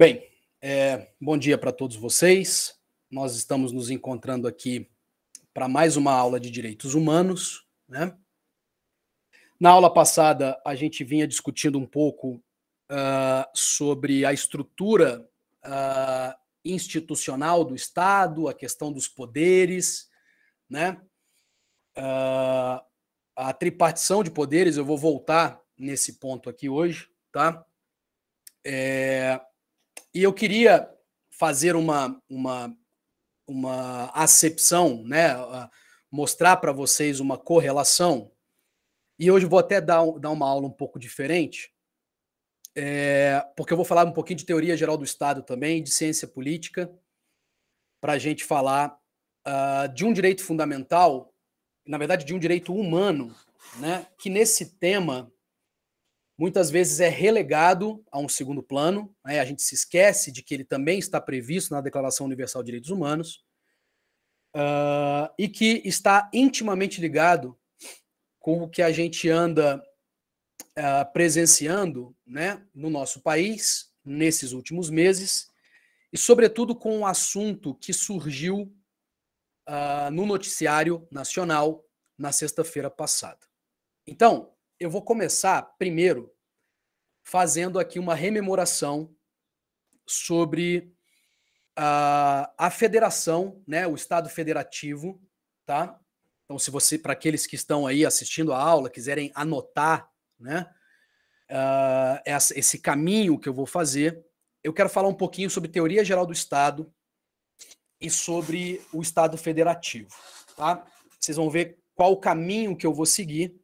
Bem, bom dia para todos vocês. Nós estamos nos encontrando aqui para mais uma aula de direitos humanos, né? Na aula passada, a gente vinha discutindo um pouco sobre a estrutura institucional do Estado, a questão dos poderes, né? A tripartição de poderes, eu vou voltar nesse ponto aqui hoje, tá? E eu queria fazer uma acepção, né? Mostrar para vocês uma correlação. E hoje vou até dar uma aula um pouco diferente, porque eu vou falar um pouquinho de teoria geral do Estado também, de ciência política, para a gente falar de um direito fundamental, na verdade de um direito humano, né? Que nesse tema muitas vezes é relegado a um segundo plano, né? A gente se esquece de que ele também está previsto na Declaração Universal de Direitos Humanos, e que está intimamente ligado com o que a gente anda presenciando, né, no nosso país nesses últimos meses, e sobretudo com um assunto que surgiu no noticiário nacional na sexta-feira passada. Então, eu vou começar primeiro fazendo aqui uma rememoração sobre a federação, né, o Estado federativo, tá? Então, se você, para aqueles que estão aí assistindo a aula, quiserem anotar, né, esse caminho que eu vou fazer, eu quero falar um pouquinho sobre teoria geral do Estado e sobre o Estado federativo, tá? Vocês vão ver qual o caminho que eu vou seguir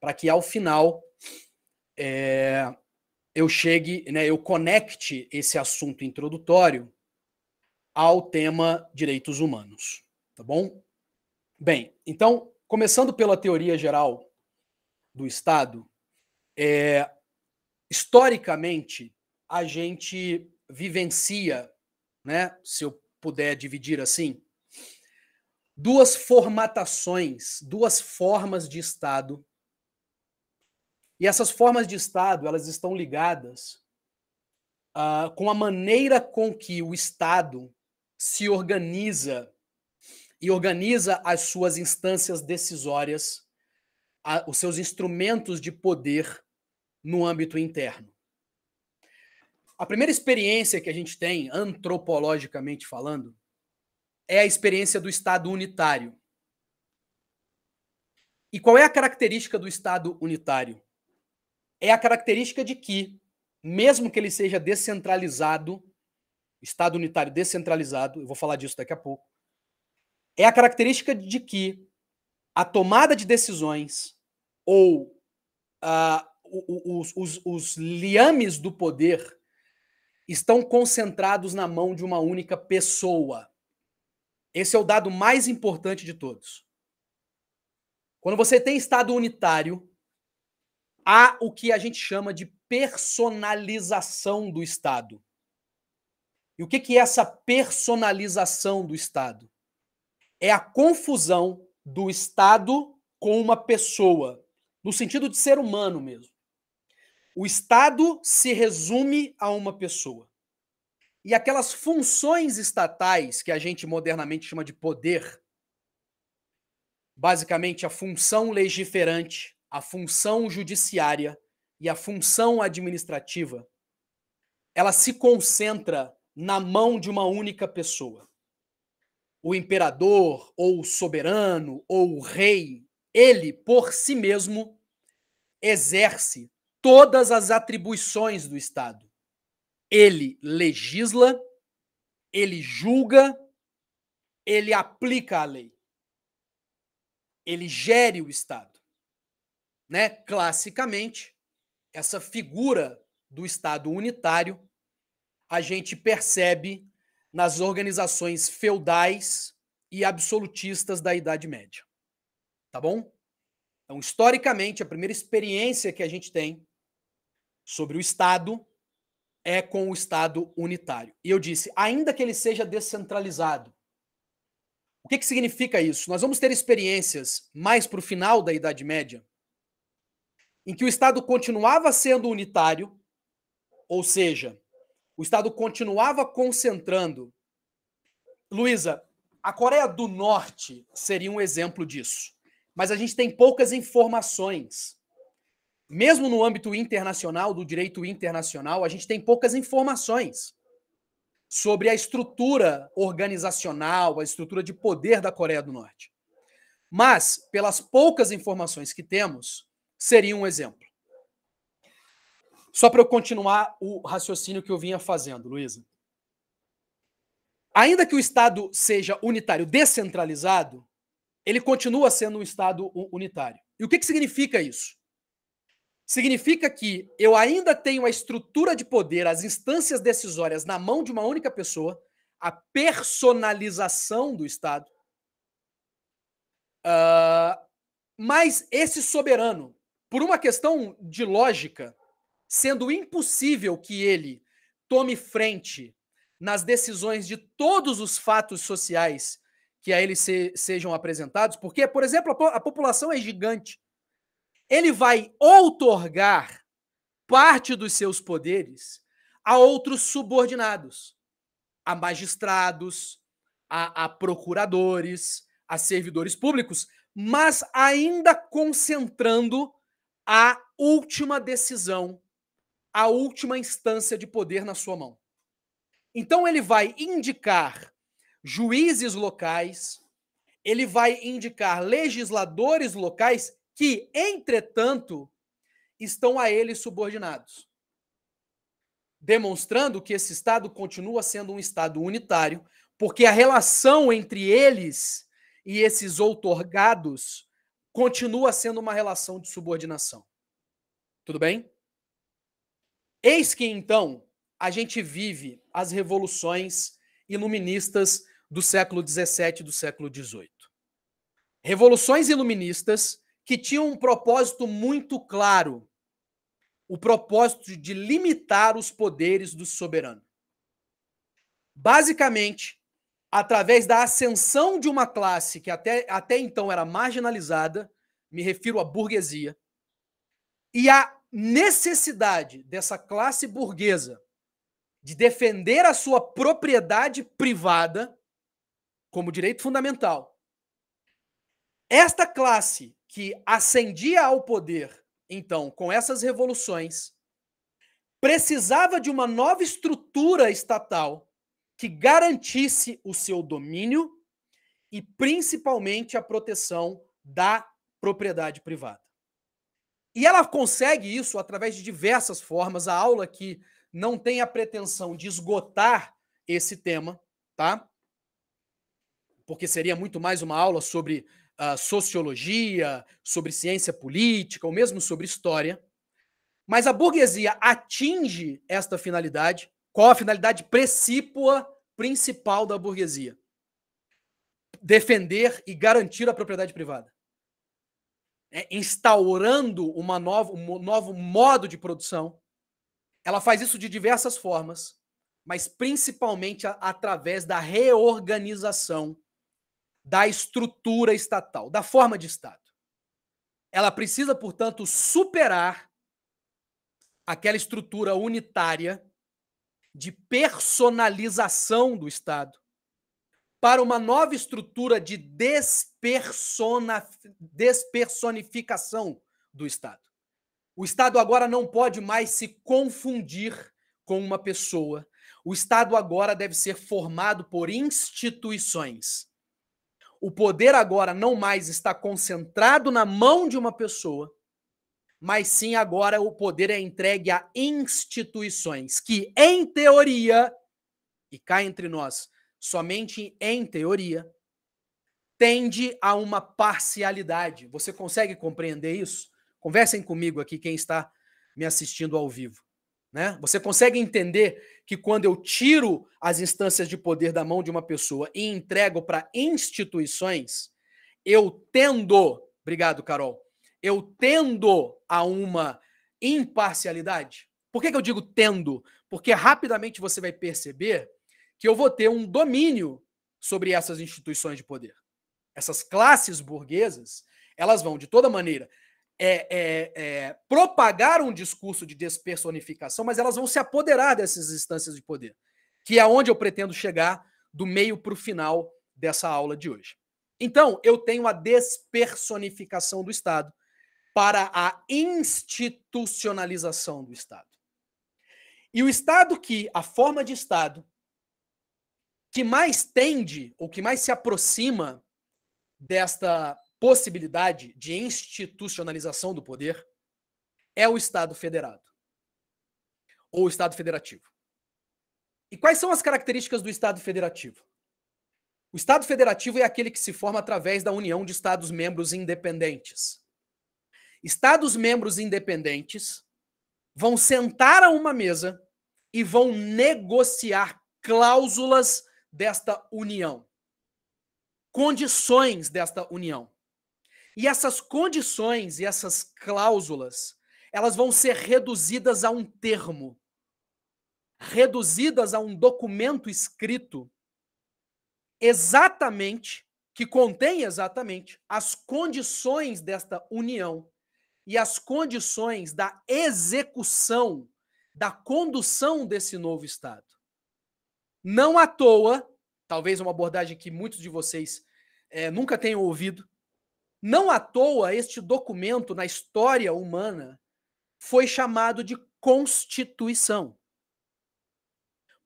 para que ao final eu chegue, né, eu conecte esse assunto introdutório ao tema direitos humanos, tá bom? Bem, então, começando pela teoria geral do Estado, historicamente, a gente vivencia, né, se eu puder dividir assim, duas formatações, duas formas de Estado. E essas formas de Estado, elas estão ligadas com a maneira com que o Estado se organiza e organiza as suas instâncias decisórias, os seus instrumentos de poder no âmbito interno. A primeira experiência que a gente tem, antropologicamente falando, é a experiência do Estado unitário. E qual é a característica do Estado unitário? É a característica de que, mesmo que ele seja descentralizado, Estado unitário descentralizado, eu vou falar disso daqui a pouco, é a característica de que a tomada de decisões ou os liames do poder estão concentrados na mão de uma única pessoa. Esse é o dado mais importante de todos. Quando você tem Estado unitário, há o que a gente chama de personalização do Estado. E o que é essa personalização do Estado? É a confusão do Estado com uma pessoa, no sentido de ser humano mesmo. O Estado se resume a uma pessoa. E aquelas funções estatais que a gente modernamente chama de poder, basicamente a função legiferante, a função judiciária e a função administrativa, ela se concentra na mão de uma única pessoa. O imperador, ou o soberano, ou o rei, ele, por si mesmo, exerce todas as atribuições do Estado. Ele legisla, ele julga, ele aplica a lei. Ele gere o Estado. Né? Classicamente, essa figura do Estado unitário a gente percebe nas organizações feudais e absolutistas da Idade Média. Tá bom? Então, historicamente, a primeira experiência que a gente tem sobre o Estado é com o Estado unitário. E eu disse, ainda que ele seja descentralizado. O que significa isso? Nós vamos ter experiências mais para o final da Idade Média, em que o Estado continuava sendo unitário, ou seja, o Estado continuava concentrando. Luísa, a Coreia do Norte seria um exemplo disso. Mas a gente tem poucas informações. Mesmo no âmbito internacional, do direito internacional, a gente tem poucas informações sobre a estrutura organizacional, a estrutura de poder da Coreia do Norte. Mas, pelas poucas informações que temos, seria um exemplo. Só para eu continuar o raciocínio que eu vinha fazendo, Luísa. Ainda que o Estado seja unitário descentralizado, ele continua sendo um Estado unitário. E o que significa isso? Significa que eu ainda tenho a estrutura de poder, as instâncias decisórias na mão de uma única pessoa, a personalização do Estado. Mas esse soberano, por uma questão de lógica, sendo impossível que ele tome frente nas decisões de todos os fatos sociais que a ele sejam apresentados, porque, por exemplo, a população é gigante. Ele vai outorgar parte dos seus poderes a outros subordinados, a magistrados, a procuradores, a servidores públicos, mas ainda concentrando a última decisão, a última instância de poder na sua mão. Então ele vai indicar juízes locais, ele vai indicar legisladores locais que, entretanto, estão a ele subordinados, demonstrando que esse Estado continua sendo um Estado unitário, porque a relação entre eles e esses outorgados continua sendo uma relação de subordinação. Tudo bem? Eis que, então, a gente vive as revoluções iluministas do século XVII e do século XVIII. Revoluções iluministas que tinham um propósito muito claro, o propósito de limitar os poderes do soberano. Basicamente, através da ascensão de uma classe que até então era marginalizada, me refiro à burguesia, e a necessidade dessa classe burguesa de defender a sua propriedade privada como direito fundamental. Esta classe que ascendia ao poder, então, com essas revoluções, precisava de uma nova estrutura estatal que garantisse o seu domínio e, principalmente, a proteção da propriedade privada. E ela consegue isso através de diversas formas. A aula aqui não tem a pretensão de esgotar esse tema, tá? Porque seria muito mais uma aula sobre sociologia, sobre ciência política, ou mesmo sobre história. Mas a burguesia atinge esta finalidade. Qual a finalidade principal da burguesia? Defender e garantir a propriedade privada. Instaurando um novo modo de produção. Ela faz isso de diversas formas, mas principalmente através da reorganização da estrutura estatal, da forma de Estado. Ela precisa, portanto, superar aquela estrutura unitária de personalização do Estado para uma nova estrutura de despersonificação do Estado. O Estado agora não pode mais se confundir com uma pessoa. O Estado agora deve ser formado por instituições. O poder agora não mais está concentrado na mão de uma pessoa, mas sim agora o poder é entregue a instituições que, em teoria, e cá entre nós, somente em teoria, tende a uma parcialidade. Você consegue compreender isso? Conversem comigo aqui, quem está me assistindo ao vivo. Né? Você consegue entender que quando eu tiro as instâncias de poder da mão de uma pessoa e entrego para instituições, eu tendo, obrigado, Carol, eu tendo a uma imparcialidade? Por que eu digo tendo? Porque rapidamente você vai perceber que eu vou ter um domínio sobre essas instituições de poder. Essas classes burguesas, elas vão, de toda maneira, propagar um discurso de despersonificação, mas elas vão se apoderar dessas instâncias de poder, que é onde eu pretendo chegar do meio para o final dessa aula de hoje. Então, eu tenho a despersonificação do Estado para a institucionalização do Estado. E o Estado a forma de Estado que mais tende, ou que mais se aproxima desta possibilidade de institucionalização do poder, é o Estado federado, ou o Estado federativo. E quais são as características do Estado federativo? O Estado federativo é aquele que se forma através da união de Estados-membros independentes. Estados-membros independentes vão sentar a uma mesa e vão negociar cláusulas desta união, condições desta união. E essas condições e essas cláusulas, elas vão ser reduzidas a um termo, reduzidas a um documento escrito que contém exatamente as condições desta união e as condições da execução, da condução desse novo Estado. Não à toa, talvez uma abordagem que muitos de vocês nunca tenham ouvido, não à toa este documento na história humana foi chamado de Constituição.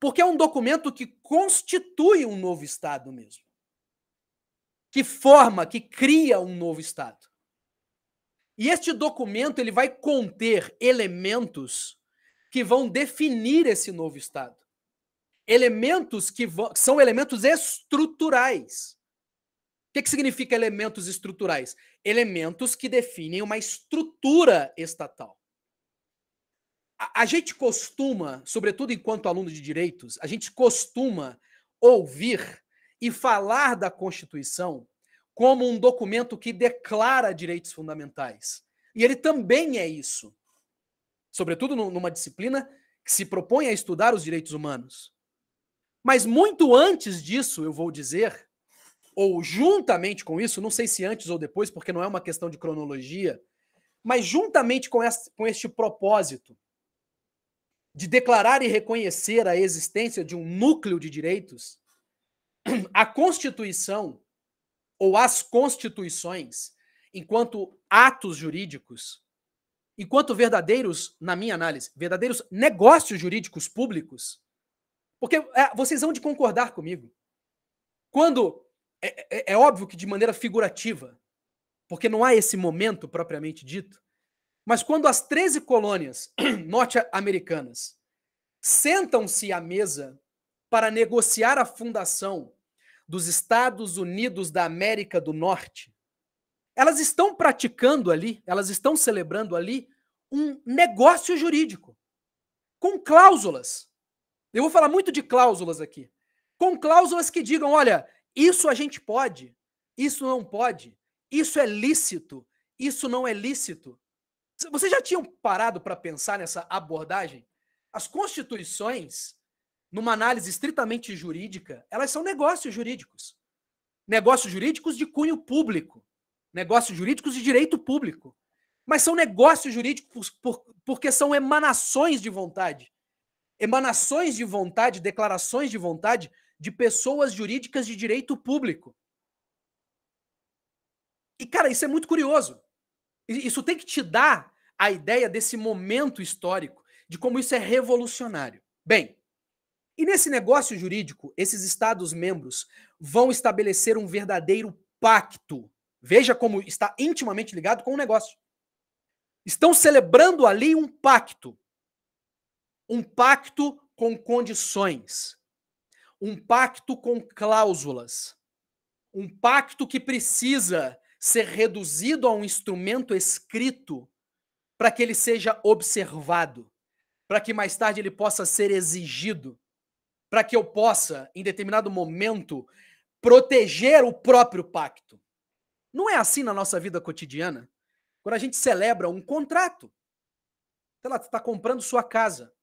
Porque é um documento que constitui um novo Estado mesmo. Que forma, que cria um novo Estado. E este documento ele vai conter elementos que vão definir esse novo Estado. Elementos que são elementos estruturais. O que significa elementos estruturais? Elementos que definem uma estrutura estatal. A gente costuma, sobretudo enquanto aluno de direitos, a gente costuma ouvir e falar da Constituição como um documento que declara direitos fundamentais. E ele também é isso. Sobretudo numa disciplina que se propõe a estudar os direitos humanos. Mas muito antes disso, eu vou dizer, ou juntamente com isso, não sei se antes ou depois, porque não é uma questão de cronologia, mas juntamente com este propósito de declarar e reconhecer a existência de um núcleo de direitos, a Constituição, ou as constituições, enquanto atos jurídicos, enquanto verdadeiros, na minha análise, verdadeiros negócios jurídicos públicos, porque vocês vão de concordar comigo. Quando, é óbvio que de maneira figurativa, porque não há esse momento propriamente dito, mas quando as 13 colônias norte-americanas sentam-se à mesa para negociar a fundação dos Estados Unidos da América do Norte, elas estão praticando ali, elas estão celebrando ali um negócio jurídico, com cláusulas. Eu vou falar muito de cláusulas aqui. Com cláusulas que digam, olha, isso a gente pode, isso não pode, isso é lícito, isso não é lícito. Vocês já tinham parado para pensar nessa abordagem? As constituições, numa análise estritamente jurídica, elas são negócios jurídicos. Negócios jurídicos de cunho público. Negócios jurídicos de direito público. Mas são negócios jurídicos porque são emanações de vontade. Emanações de vontade, declarações de vontade de pessoas jurídicas de direito público. E, cara, isso é muito curioso. Isso tem que te dar a ideia desse momento histórico, de como isso é revolucionário. Bem, e nesse negócio jurídico, esses Estados-membros vão estabelecer um verdadeiro pacto. Veja como está intimamente ligado com o negócio. Estão celebrando ali um pacto. Um pacto com condições. Um pacto com cláusulas. Um pacto que precisa ser reduzido a um instrumento escrito para que ele seja observado, para que mais tarde ele possa ser exigido, para que eu possa, em determinado momento, proteger o próprio pacto. Não é assim na nossa vida cotidiana? Quando a gente celebra um contrato, sei lá, você está comprando sua casa.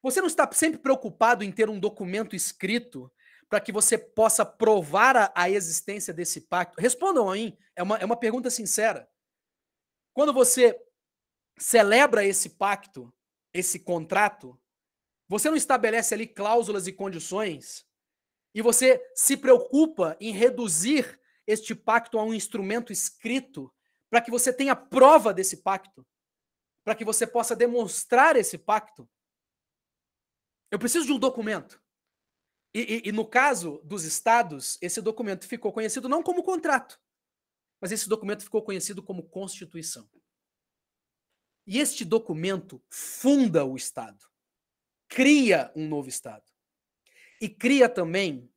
Você não está sempre preocupado em ter um documento escrito para que você possa provar a existência desse pacto? Respondam a mim, é uma pergunta sincera. quando você celebra esse pacto, esse contrato, você não estabelece ali cláusulas e condições e você se preocupa em reduzir este pacto a um instrumento escrito para que você tenha prova desse pacto, para que você possa demonstrar esse pacto. Eu preciso de um documento. E no caso dos estados, esse documento ficou conhecido não como contrato, mas esse documento ficou conhecido como Constituição. E este documento funda o Estado, cria um novo Estado e cria também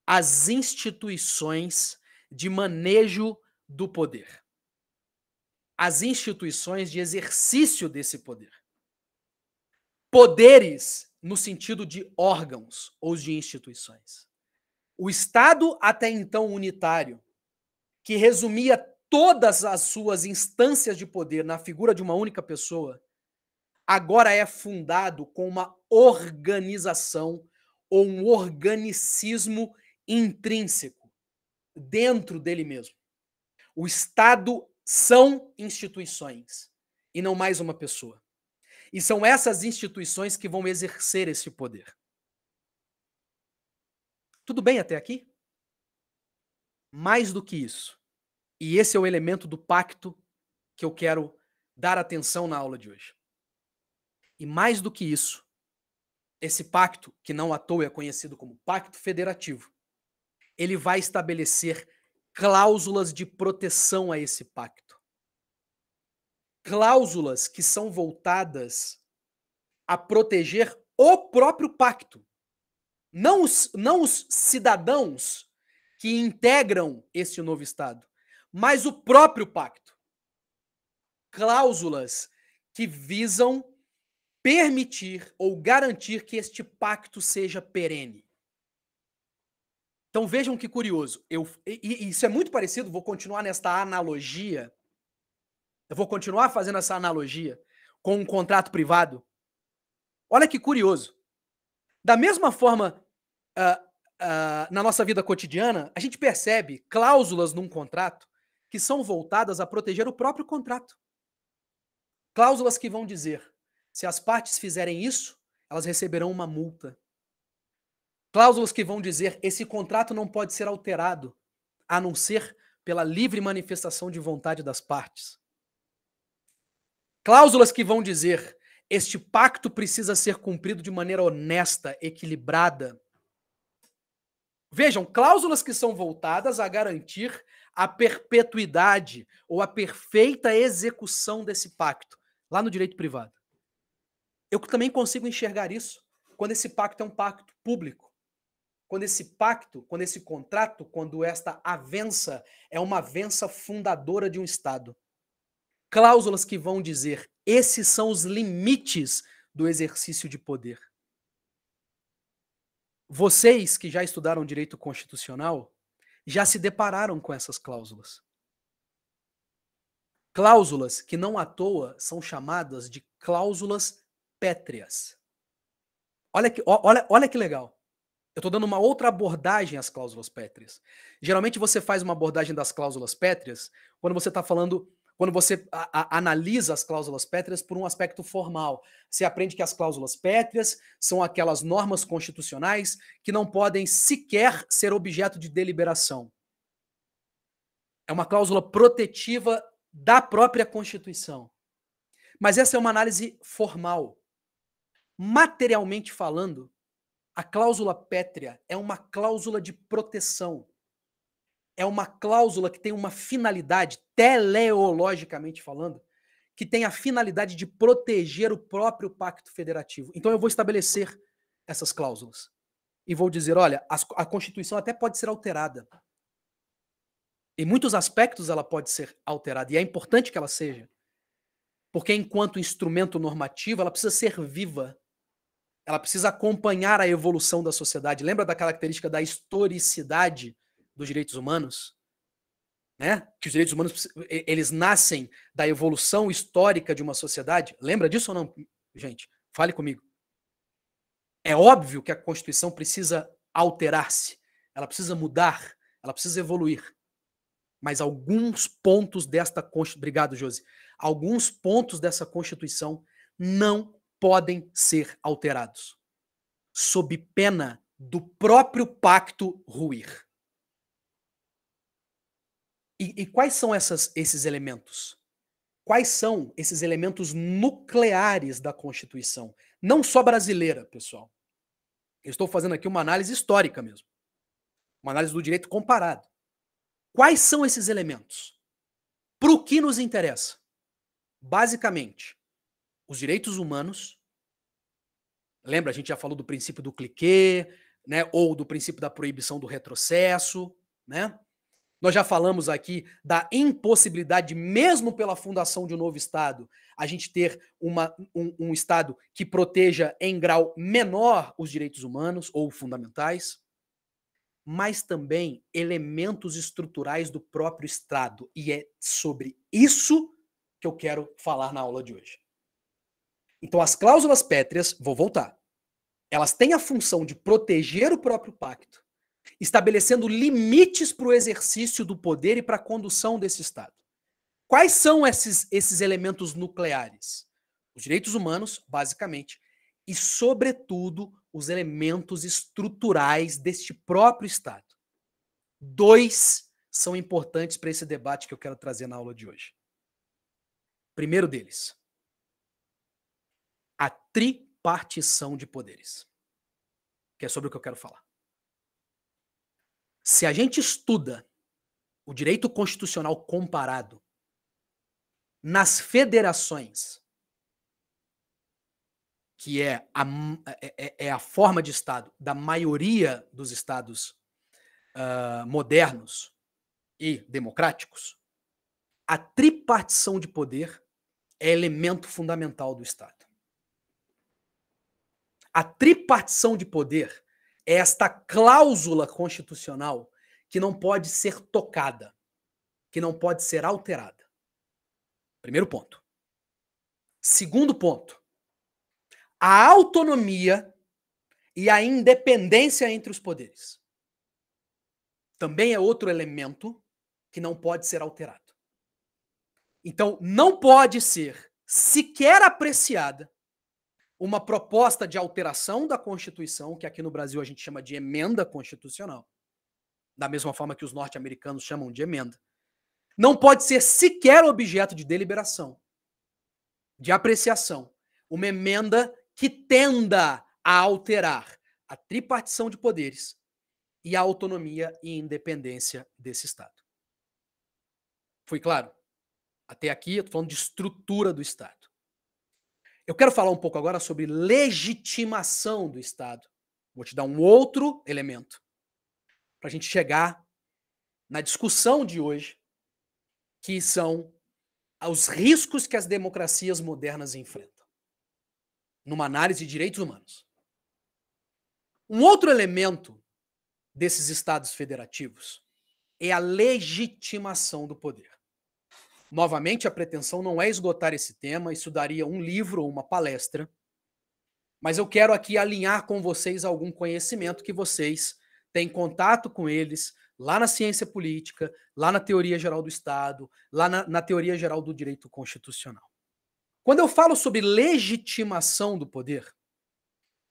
as instituições de manejo do poder, as instituições de exercício desse poder. Poderes no sentido de órgãos ou de instituições. O Estado, até então unitário, que resumia todas as suas instâncias de poder na figura de uma única pessoa, agora é fundado com uma organização ou um organicismo intrínseco dentro dele mesmo. O Estado são instituições e não mais uma pessoa. E são essas instituições que vão exercer esse poder. Tudo bem até aqui? Mais do que isso. E esse é o elemento do pacto que eu quero dar atenção na aula de hoje. E mais do que isso, esse pacto, que não à toa é conhecido como Pacto Federativo, ele vai estabelecer cláusulas de proteção a esse pacto. Cláusulas que são voltadas a proteger o próprio pacto. Não os cidadãos que integram este novo Estado, mas o próprio pacto. Cláusulas que visam permitir ou garantir que este pacto seja perene. Então vejam que curioso. Isso é muito parecido, vou continuar nesta analogia. Eu vou continuar fazendo essa analogia com um contrato privado. Olha que curioso. Da mesma forma, na nossa vida cotidiana, a gente percebe cláusulas num contrato que são voltadas a proteger o próprio contrato. Cláusulas que vão dizer, se as partes fizerem isso, elas receberão uma multa. Cláusulas que vão dizer, esse contrato não pode ser alterado, a não ser pela livre manifestação de vontade das partes. Cláusulas que vão dizer, este pacto precisa ser cumprido de maneira honesta, equilibrada. Vejam, cláusulas que são voltadas a garantir a perpetuidade ou a perfeita execução desse pacto, lá no direito privado. Eu também consigo enxergar isso quando esse pacto é um pacto público. Quando esse pacto, quando esse contrato, quando esta avença é uma avença fundadora de um Estado. Cláusulas que vão dizer, esses são os limites do exercício de poder. Vocês que já estudaram direito constitucional, já se depararam com essas cláusulas. Cláusulas que não à toa são chamadas de cláusulas pétreas. Olha que legal. Eu estou dando uma outra abordagem às cláusulas pétreas. Geralmente você faz uma abordagem das cláusulas pétreas quando você está falando, quando você analisa as cláusulas pétreas por um aspecto formal. Você aprende que as cláusulas pétreas são aquelas normas constitucionais que não podem sequer ser objeto de deliberação. É uma cláusula protetiva da própria Constituição. Mas essa é uma análise formal. Materialmente falando, a cláusula pétrea é uma cláusula de proteção. É uma cláusula que tem uma finalidade, teleologicamente falando, que tem a finalidade de proteger o próprio pacto federativo. Então eu vou estabelecer essas cláusulas. E vou dizer, olha, a Constituição até pode ser alterada. Em muitos aspectos ela pode ser alterada, e é importante que ela seja. Porque enquanto instrumento normativo, ela precisa ser viva. Ela precisa acompanhar a evolução da sociedade. Lembra da característica da historicidade dos direitos humanos? Né? Que os direitos humanos, eles nascem da evolução histórica de uma sociedade. Lembra disso ou não, gente? Fale comigo. É óbvio que a Constituição precisa alterar-se. Ela precisa mudar. Ela precisa evoluir. Mas alguns pontos desta Constituição... Obrigado, Josi. alguns pontos dessa Constituição não podem ser alterados, sob pena do próprio pacto ruir. E quais são esses elementos? Quais são esses elementos nucleares da Constituição? Não só brasileira, pessoal. Eu estou fazendo aqui uma análise histórica mesmo. Uma análise do direito comparado. Quais são esses elementos? Para o que nos interessa? Basicamente, os direitos humanos. Lembra, a gente já falou do princípio do cliquê, né? Ou do princípio da proibição do retrocesso, né? Nós já falamos aqui da impossibilidade, mesmo pela fundação de um novo Estado, a gente ter um Estado que proteja em grau menor os direitos humanos ou fundamentais, mas também elementos estruturais do próprio Estado. E é sobre isso que eu quero falar na aula de hoje. Então, as cláusulas pétreas, vou voltar, elas têm a função de proteger o próprio pacto, estabelecendo limites para o exercício do poder e para a condução desse Estado. Quais são esses elementos nucleares? Os direitos humanos, basicamente, e, sobretudo, os elementos estruturais deste próprio Estado. 2 são importantes para esse debate que eu quero trazer na aula de hoje. Primeiro deles, a tripartição de poderes, que é sobre o que eu quero falar. Se a gente estuda o direito constitucional comparado nas federações, que é a forma de Estado da maioria dos Estados modernos e democráticos, a tripartição de poder é elemento fundamental do Estado. A tripartição de poder é esta cláusula constitucional que não pode ser tocada, que não pode ser alterada. Primeiro ponto. Segundo ponto, a autonomia e a independência entre os poderes. Também é outro elemento que não pode ser alterado. Então, não pode ser sequer apreciada uma proposta de alteração da Constituição, que aqui no Brasil a gente chama de emenda constitucional, da mesma forma que os norte-americanos chamam de emenda. Não pode ser sequer objeto de deliberação, de apreciação, uma emenda que tenda a alterar a tripartição de poderes e a autonomia e independência desse Estado. Foi claro? Até aqui eu estou falando de estrutura do Estado. Eu quero falar um pouco agora sobre legitimação do Estado. Vou te dar um outro elemento para a gente chegar na discussão de hoje, que são os riscos que as democracias modernas enfrentam, numa análise de direitos humanos. Um outro elemento desses Estados federativos é a legitimação do poder. Novamente, a pretensão não é esgotar esse tema, isso daria um livro ou uma palestra, mas eu quero aqui alinhar com vocês algum conhecimento que vocês têm contato com eles lá na ciência política, lá na teoria geral do Estado, lá na teoria geral do direito constitucional. Quando eu falo sobre legitimação do poder,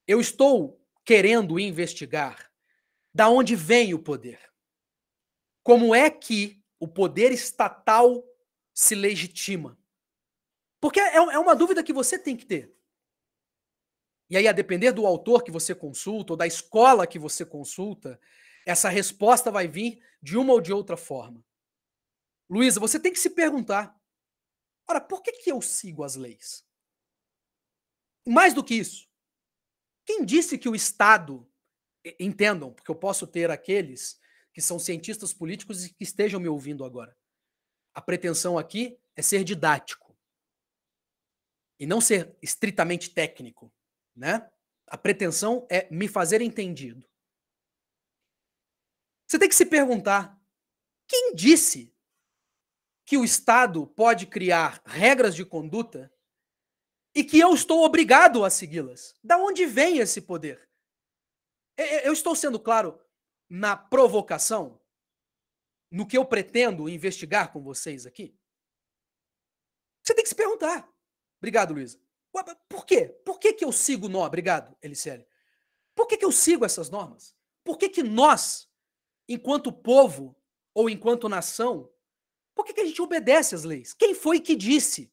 eu estou querendo investigar da onde vem o poder. Como é que o poder estatal se legitima? Porque é uma dúvida que você tem que ter. E aí, a depender do autor que você consulta, ou da escola que você consulta, essa resposta vai vir de uma ou de outra forma. Luísa, você tem que se perguntar, ora, por que eu sigo as leis? Mais do que isso, quem disse que o Estado, entendam, porque eu posso ter aqueles que são cientistas políticos e que estejam me ouvindo agora. A pretensão aqui é ser didático e não ser estritamente técnico, né? A pretensão é me fazer entendido. Você tem que se perguntar, quem disse que o Estado pode criar regras de conduta e que eu estou obrigado a segui-las? Da onde vem esse poder? Eu estou sendo claro na provocação? No que eu pretendo investigar com vocês aqui? Você tem que se perguntar. Obrigado, Luísa. Por quê? Por que que eu sigo nó? Obrigado, Eliciele. Por que que eu sigo essas normas? Por que que nós, enquanto povo ou enquanto nação, por que que a gente obedece às leis? Quem foi que disse?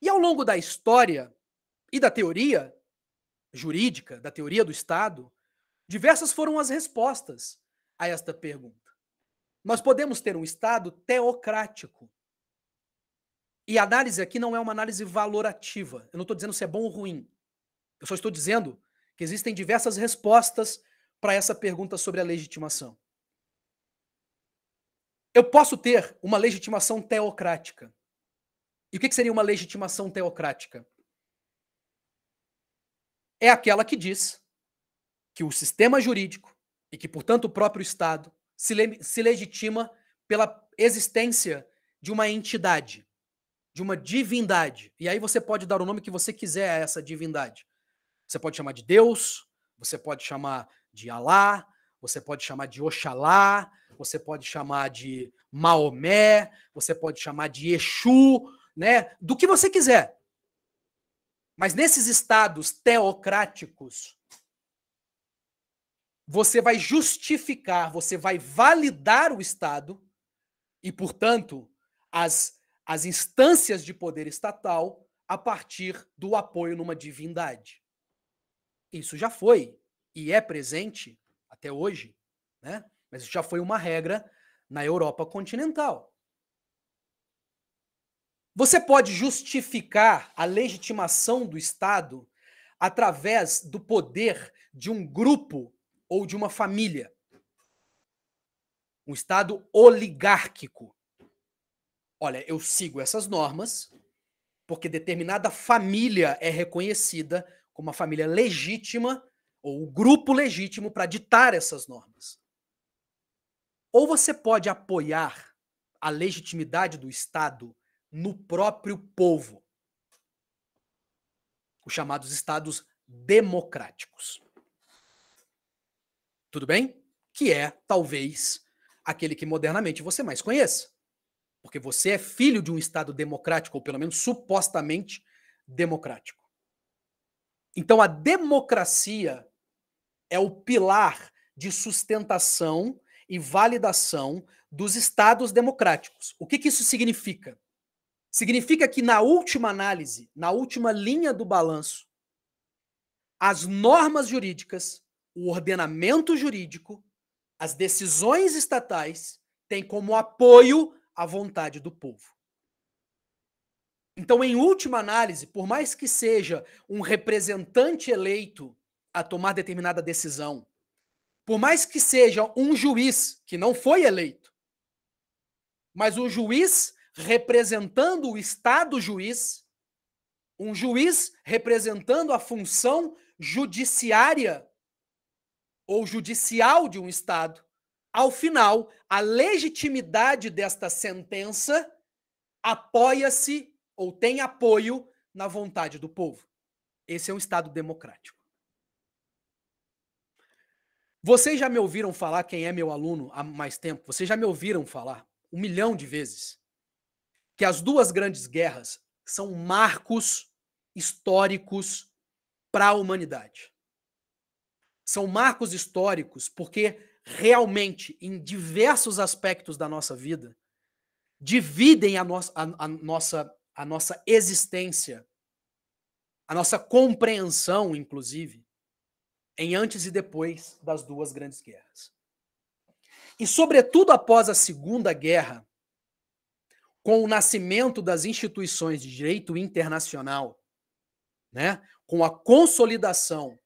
E ao longo da história e da teoria jurídica, da teoria do Estado, diversas foram as respostas a esta pergunta. Nós podemos ter um Estado teocrático. E a análise aqui não é uma análise valorativa. Eu não estou dizendo se é bom ou ruim. Eu só estou dizendo que existem diversas respostas para essa pergunta sobre a legitimação. Eu posso ter uma legitimação teocrática. E o que seria uma legitimação teocrática? É aquela que diz que o sistema jurídico e que, portanto, o próprio Estado se legitima pela existência de uma entidade, de uma divindade. E aí você pode dar o nome que você quiser a essa divindade. Você pode chamar de Deus, você pode chamar de Alá, você pode chamar de Oxalá, você pode chamar de Maomé, você pode chamar de Exu, né? Do que você quiser. Mas nesses estados teocráticos, você vai justificar, você vai validar o Estado e, portanto, as instâncias de poder estatal a partir do apoio numa divindade. Isso já foi e é presente até hoje, né? Mas isso já foi uma regra na Europa continental. Você pode justificar a legitimação do Estado através do poder de um grupo ou de uma família. Um Estado oligárquico. Olha, eu sigo essas normas porque determinada família é reconhecida como uma família legítima ou o grupo legítimo para ditar essas normas. Ou você pode apoiar a legitimidade do Estado no próprio povo, os chamados estados democráticos. Tudo bem? Que é, talvez, aquele que modernamente você mais conheça. Porque você é filho de um Estado democrático, ou pelo menos supostamente democrático. Então, a democracia é o pilar de sustentação e validação dos Estados democráticos. O que isso significa? Significa que, na última análise, na última linha do balanço, as normas jurídicas, o ordenamento jurídico, as decisões estatais têm como apoio a vontade do povo. Então, em última análise, por mais que seja um representante eleito a tomar determinada decisão, por mais que seja um juiz que não foi eleito, mas um juiz representando o Estado juiz, um juiz representando a função judiciária ou judicial de um Estado, ao final, a legitimidade desta sentença apoia-se ou tem apoio na vontade do povo. Esse é um Estado democrático. Vocês já me ouviram falar, quem é meu aluno há mais tempo, vocês já me ouviram falar 1 milhão de vezes que as duas grandes guerras são marcos históricos para a humanidade. São marcos históricos porque realmente, em diversos aspectos da nossa vida, dividem a nossa existência, a nossa compreensão, inclusive, em antes e depois das duas grandes guerras. E, sobretudo, após a Segunda Guerra, com o nascimento das instituições de direito internacional, né, com a consolidação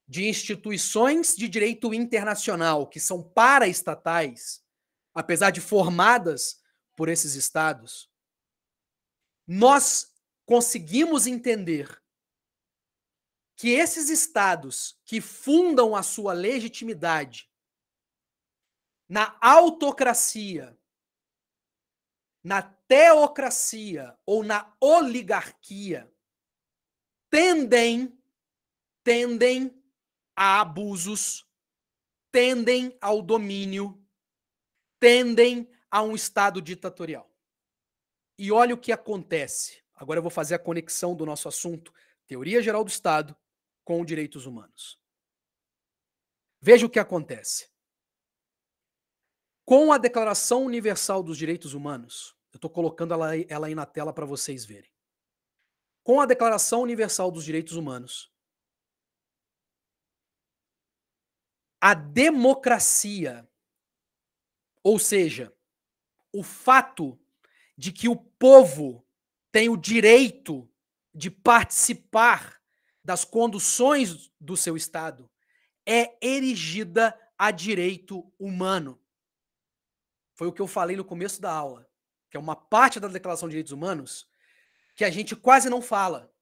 de instituições de direito internacional que são paraestatais, apesar de formadas por esses estados, nós conseguimos entender que esses estados que fundam a sua legitimidade na autocracia, na teocracia ou na oligarquia, tendem a abusos, tendem ao domínio, tendem a um Estado ditatorial. E olha o que acontece. Agora eu vou fazer a conexão do nosso assunto, teoria geral do Estado, com direitos humanos. Veja o que acontece. Com a Declaração Universal dos Direitos Humanos, eu estou colocando ela aí na tela para vocês verem. Com a Declaração Universal dos Direitos Humanos, a democracia, ou seja, o fato de que o povo tem o direito de participar das conduções do seu Estado, é erigida a direito humano. Foi o que eu falei no começo da aula, que é uma parte da Declaração de Direitos Humanos que a gente quase não fala.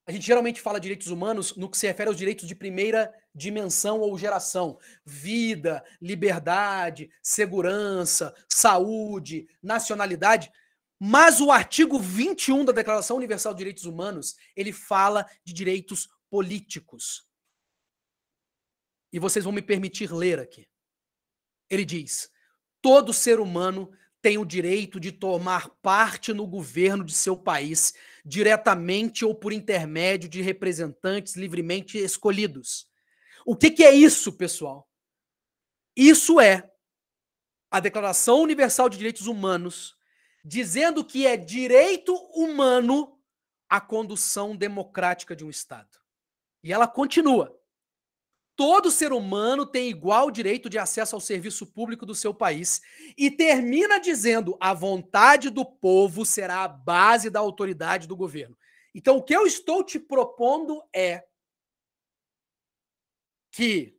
A gente geralmente fala direitos humanos no que se refere aos direitos de primeira dimensão ou geração. Vida, liberdade, segurança, saúde, nacionalidade. Mas o artigo 21 da Declaração Universal de Direitos Humanos, ele fala de direitos políticos. E vocês vão me permitir ler aqui. Ele diz: todo ser humano tem o direito de tomar parte no governo de seu país, diretamente ou por intermédio de representantes livremente escolhidos. O que é isso, pessoal? Isso é a Declaração Universal de Direitos Humanos dizendo que é direito humano a condução democrática de um Estado. E ela continua: todo ser humano tem igual direito de acesso ao serviço público do seu país, e termina dizendo: a vontade do povo será a base da autoridade do governo. Então, o que eu estou te propondo é que,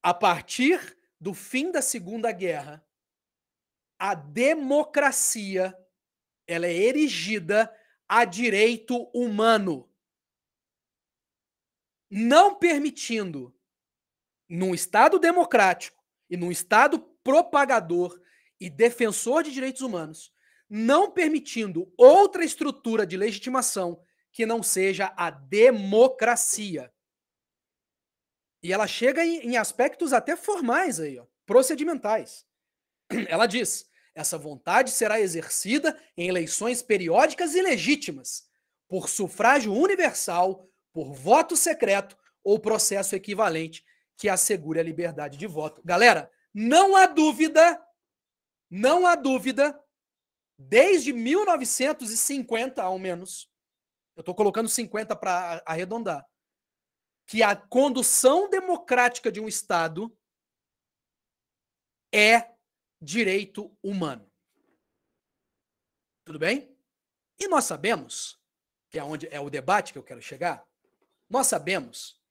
a partir do fim da Segunda Guerra, a democracia ela é erigida a direito humano, não permitindo, num Estado democrático e num Estado propagador e defensor de direitos humanos, não permitindo outra estrutura de legitimação que não seja a democracia. E ela chega em aspectos até formais aí, ó, procedimentais. Ela diz: essa vontade será exercida em eleições periódicas e legítimas, por sufrágio universal, por voto secreto ou processo equivalente que assegure a liberdade de voto. Galera, não há dúvida, desde 1950, ao menos, eu estou colocando 50 para arredondar, que a condução democrática de um Estado é direito humano. Tudo bem? E nós sabemos, que é onde é o debate que eu quero chegar, nós sabemos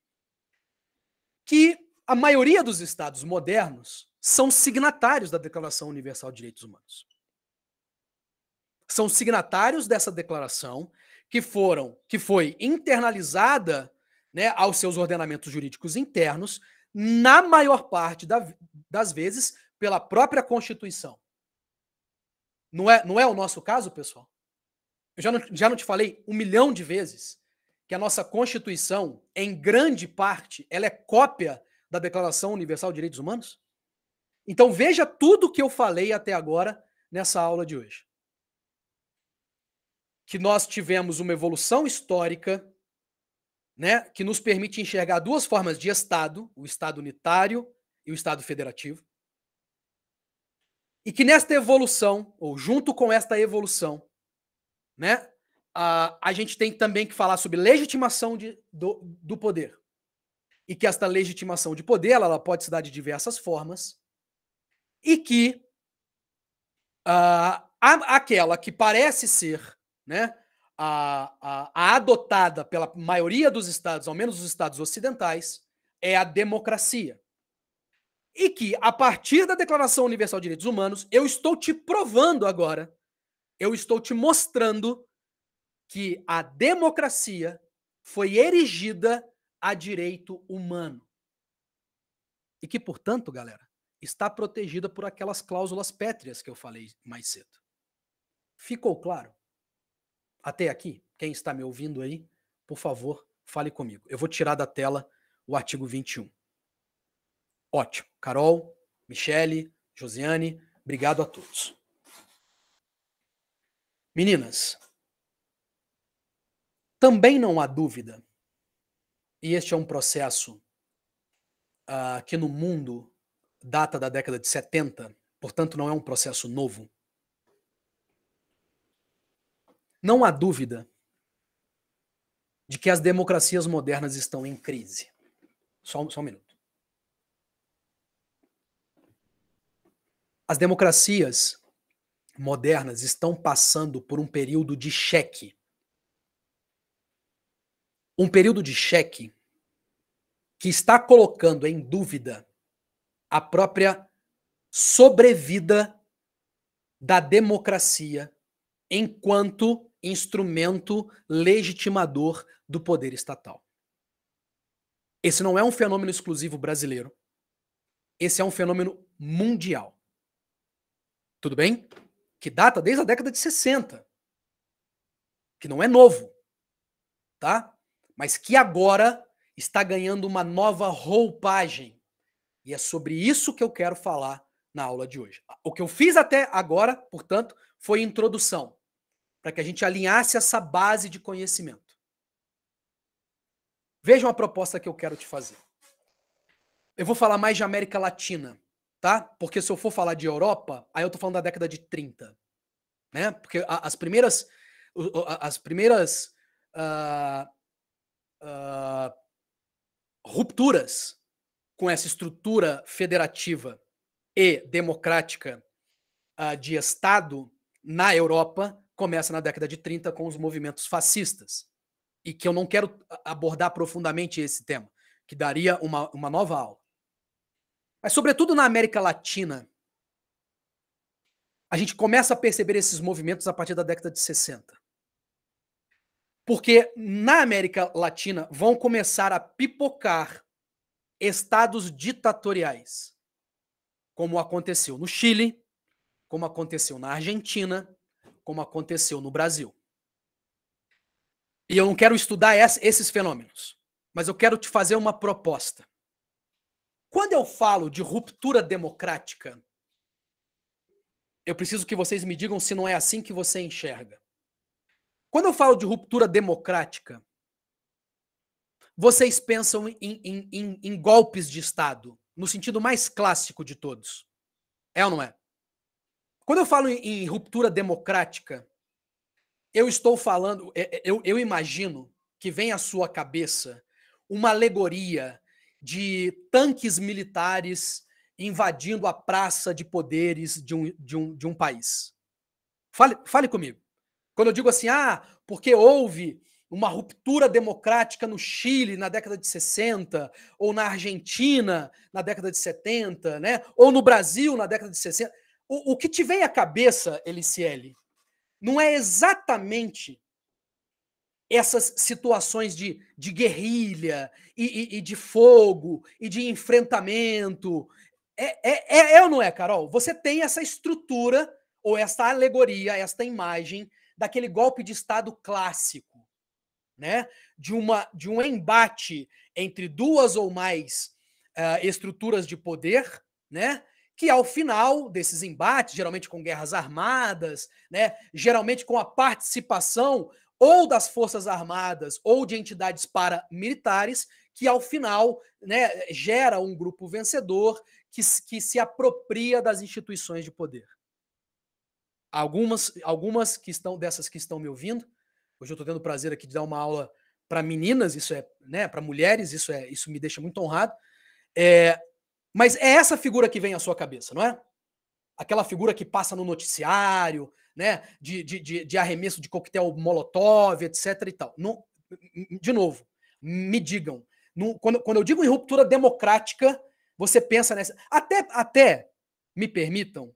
que a maioria dos estados modernos são signatários da Declaração Universal de Direitos Humanos. São signatários dessa declaração que foi internalizada, né, aos seus ordenamentos jurídicos internos, na maior parte das vezes, pela própria Constituição. Não é o nosso caso, pessoal? Eu já não te falei 1 milhão de vezes que a nossa Constituição, em grande parte, ela é cópia da Declaração Universal de Direitos Humanos? Então veja tudo que eu falei até agora nessa aula de hoje. Que nós tivemos uma evolução histórica, né, que nos permite enxergar duas formas de Estado, o Estado unitário e o Estado federativo. E que nesta evolução, ou junto com esta evolução, né, a gente tem também que falar sobre legitimação do poder. E que esta legitimação de poder ela pode se dar de diversas formas. E que aquela que parece ser, né, a adotada pela maioria dos estados, ao menos os estados ocidentais, é a democracia. E que, a partir da Declaração Universal de Direitos Humanos, eu estou te provando agora, eu estou te mostrando que a democracia foi erigida a direito humano. E que, portanto, galera, está protegida por aquelas cláusulas pétreas que eu falei mais cedo. Ficou claro? Até aqui, quem está me ouvindo aí, por favor, fale comigo. Eu vou tirar da tela o artigo 21. Ótimo. Carol, Michele, Josiane, obrigado a todos. Meninas, também não há dúvida, e este é um processo que no mundo data da década de 70, portanto não é um processo novo. Não há dúvida de que as democracias modernas estão em crise. Só um minuto. As democracias modernas estão passando por um período de cheque. Um período de cheque que está colocando em dúvida a própria sobrevida da democracia enquanto instrumento legitimador do poder estatal. Esse não é um fenômeno exclusivo brasileiro. Esse é um fenômeno mundial. Tudo bem? Que data desde a década de 60. Que não é novo. Tá? Mas que agora está ganhando uma nova roupagem. E é sobre isso que eu quero falar na aula de hoje. O que eu fiz até agora, portanto, foi introdução, para que a gente alinhasse essa base de conhecimento. Vejam a proposta que eu quero te fazer. Eu vou falar mais de América Latina, tá? Porque se eu for falar de Europa, aí eu tô falando da década de 30, né? Porque as primeiras rupturas com essa estrutura federativa e democrática de Estado na Europa começa na década de 30 com os movimentos fascistas. E que eu não quero abordar profundamente esse tema, que daria uma nova aula. Mas, sobretudo na América Latina, a gente começa a perceber esses movimentos a partir da década de 60. Porque na América Latina vão começar a pipocar estados ditatoriais, como aconteceu no Chile, como aconteceu na Argentina, como aconteceu no Brasil. E eu não quero estudar esses fenômenos, mas eu quero te fazer uma proposta. Quando eu falo de ruptura democrática, eu preciso que vocês me digam se não é assim que você enxerga. Quando eu falo de ruptura democrática, vocês pensam em golpes de Estado, no sentido mais clássico de todos. É ou não é? Quando eu falo em ruptura democrática, eu estou falando, eu imagino que vem à sua cabeça uma alegoria de tanques militares invadindo a praça de poderes de um país. Fale comigo. Quando eu digo assim, porque houve uma ruptura democrática no Chile na década de 60, ou na Argentina na década de 70, né? Ou no Brasil na década de 60. O que te vem à cabeça, Eliciele, não é exatamente essas situações de guerrilha e de fogo e de enfrentamento. É ou não é, Carol? Você tem essa estrutura ou esta alegoria, esta imagem daquele golpe de Estado clássico, né? De um embate entre duas ou mais estruturas de poder, né? Que ao final desses embates, geralmente com guerras armadas, né? Geralmente com a participação ou das Forças Armadas ou de entidades paramilitares, que ao final, né, gera um grupo vencedor que se apropria das instituições de poder. Algumas que estão me ouvindo, hoje eu estou tendo o prazer aqui de dar uma aula para meninas, isso é, né, para mulheres, isso me deixa muito honrado. Mas é essa figura que vem à sua cabeça, não é? Aquela figura que passa no noticiário, né, de arremesso de coquetel Molotov, etc. e tal. Não, de novo, me digam, quando eu digo em ruptura democrática, você pensa nessa. Até me permitam,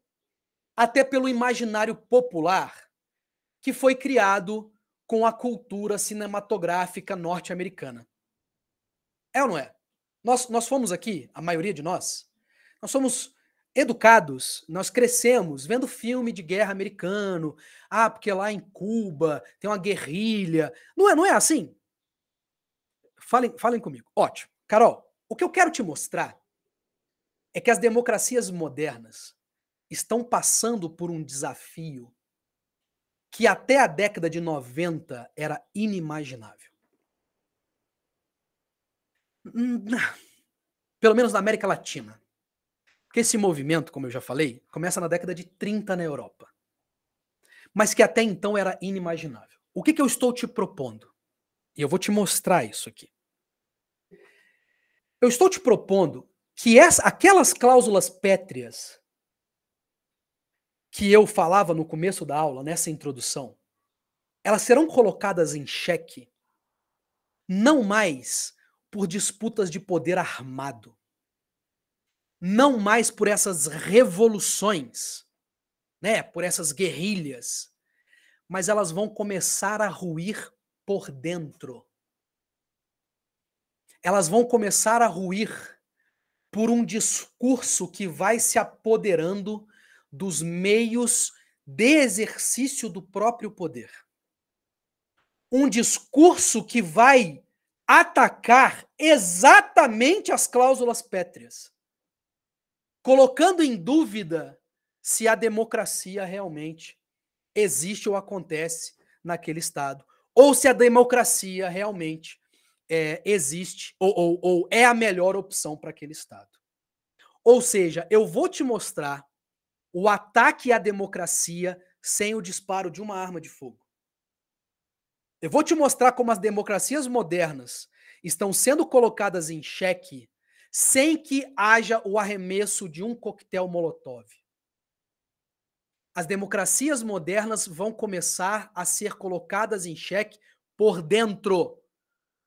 até pelo imaginário popular que foi criado com a cultura cinematográfica norte-americana. É ou não é? Nós fomos aqui, a maioria de nós somos educados, nós crescemos vendo filme de guerra americano, porque lá em Cuba tem uma guerrilha. Não é assim? Falem comigo. Ótimo. Carol, o que eu quero te mostrar é que as democracias modernas estão passando por um desafio que até a década de 90 era inimaginável. Pelo menos na América Latina. Porque esse movimento, como eu já falei, começa na década de 30 na Europa. Mas que até então era inimaginável. O que eu estou te propondo? E eu vou te mostrar isso aqui. Eu estou te propondo que aquelas cláusulas pétreas que eu falava no começo da aula, nessa introdução, elas serão colocadas em xeque não mais por disputas de poder armado, não mais por essas revoluções, né, por essas guerrilhas, mas elas vão começar a ruir por dentro. Elas vão começar a ruir por um discurso que vai se apoderando dos meios de exercício do próprio poder. Um discurso que vai atacar exatamente as cláusulas pétreas, colocando em dúvida se a democracia realmente existe ou acontece naquele Estado, ou se a democracia realmente existe ou é a melhor opção para aquele Estado. Ou seja, eu vou te mostrar o ataque à democracia sem o disparo de uma arma de fogo. Eu vou te mostrar como as democracias modernas estão sendo colocadas em xeque sem que haja o arremesso de um coquetel Molotov. As democracias modernas vão começar a ser colocadas em xeque por dentro,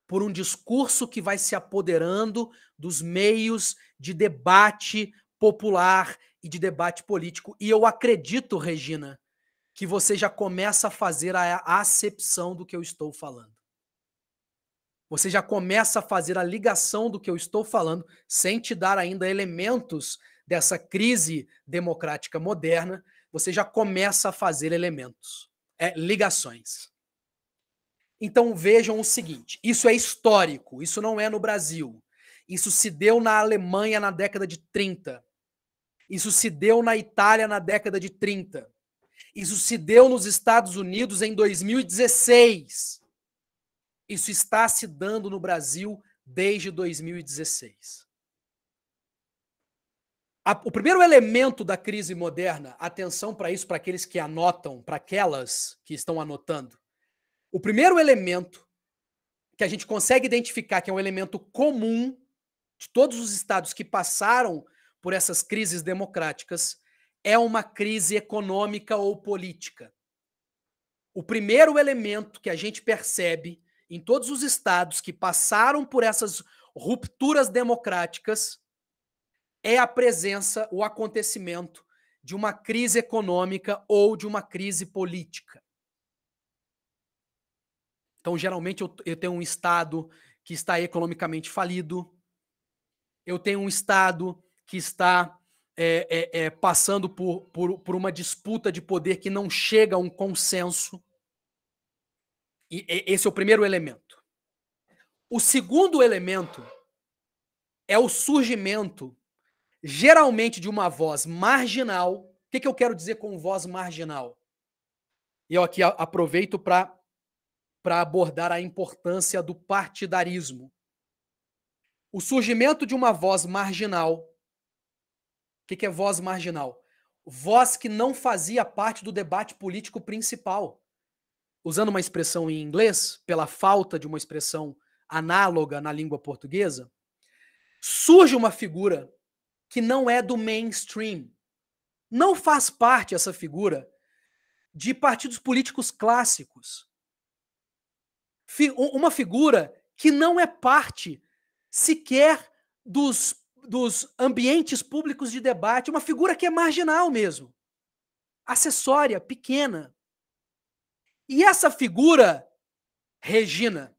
por um discurso que vai se apoderando dos meios de debate popular e de debate político. E eu acredito, Regina, que você já começa a fazer a acepção do que eu estou falando. Você já começa a fazer a ligação do que eu estou falando, sem te dar ainda elementos dessa crise democrática moderna, você já começa a fazer ligações. Então vejam o seguinte, isso é histórico, isso não é no Brasil. Isso se deu na Alemanha na década de 30. Isso se deu na Itália na década de 30. Isso se deu nos Estados Unidos em 2016. Isso está se dando no Brasil desde 2016. O primeiro elemento da crise moderna, atenção para isso, para aqueles que anotam, para aquelas que estão anotando. O primeiro elemento que a gente consegue identificar que é um elemento comum de todos os estados que passaram por essas crises democráticas é uma crise econômica ou política. O primeiro elemento que a gente percebe em todos os estados que passaram por essas rupturas democráticas é a presença, o acontecimento de uma crise econômica ou de uma crise política. Então, geralmente, eu tenho um estado que está economicamente falido, eu tenho um estado que está passando por uma disputa de poder que não chega a um consenso. E esse é o primeiro elemento. O segundo elemento é o surgimento, geralmente, de uma voz marginal. O que eu quero dizer com voz marginal? E eu aqui aproveito para abordar a importância do partidarismo. O surgimento de uma voz marginal. O que é voz marginal? Voz que não fazia parte do debate político principal. Usando uma expressão em inglês, pela falta de uma expressão análoga na língua portuguesa, surge uma figura que não é do mainstream. Não faz parte essa figura de partidos políticos clássicos. Uma figura que não é parte sequer dos ambientes públicos de debate, uma figura que é marginal mesmo, acessória, pequena. E essa figura, Regina,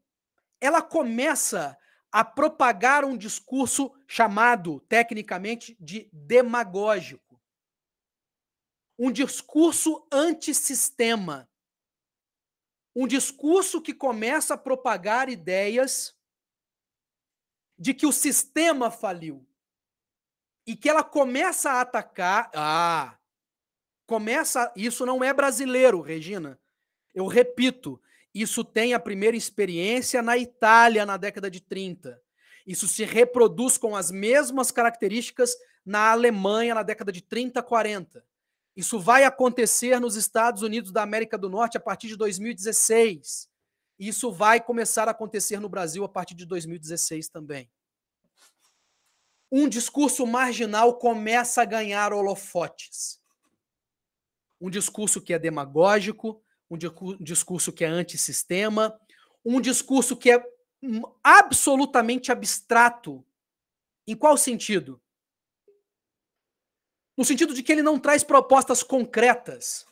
ela começa a propagar um discurso chamado, tecnicamente, de demagógico. Um discurso antissistema. Um discurso que começa a propagar ideias de que o sistema faliu. E que ela começa a atacar... Isso não é brasileiro, Regina. Eu repito, isso tem a primeira experiência na Itália na década de 30. Isso se reproduz com as mesmas características na Alemanha na década de 30, 40. Isso vai acontecer nos Estados Unidos da América do Norte a partir de 2016. Isso vai começar a acontecer no Brasil a partir de 2016 também. Um discurso marginal começa a ganhar holofotes. Um discurso que é demagógico, um discurso que é antissistema, um discurso que é absolutamente abstrato. Em qual sentido? No sentido de que ele não traz propostas concretas.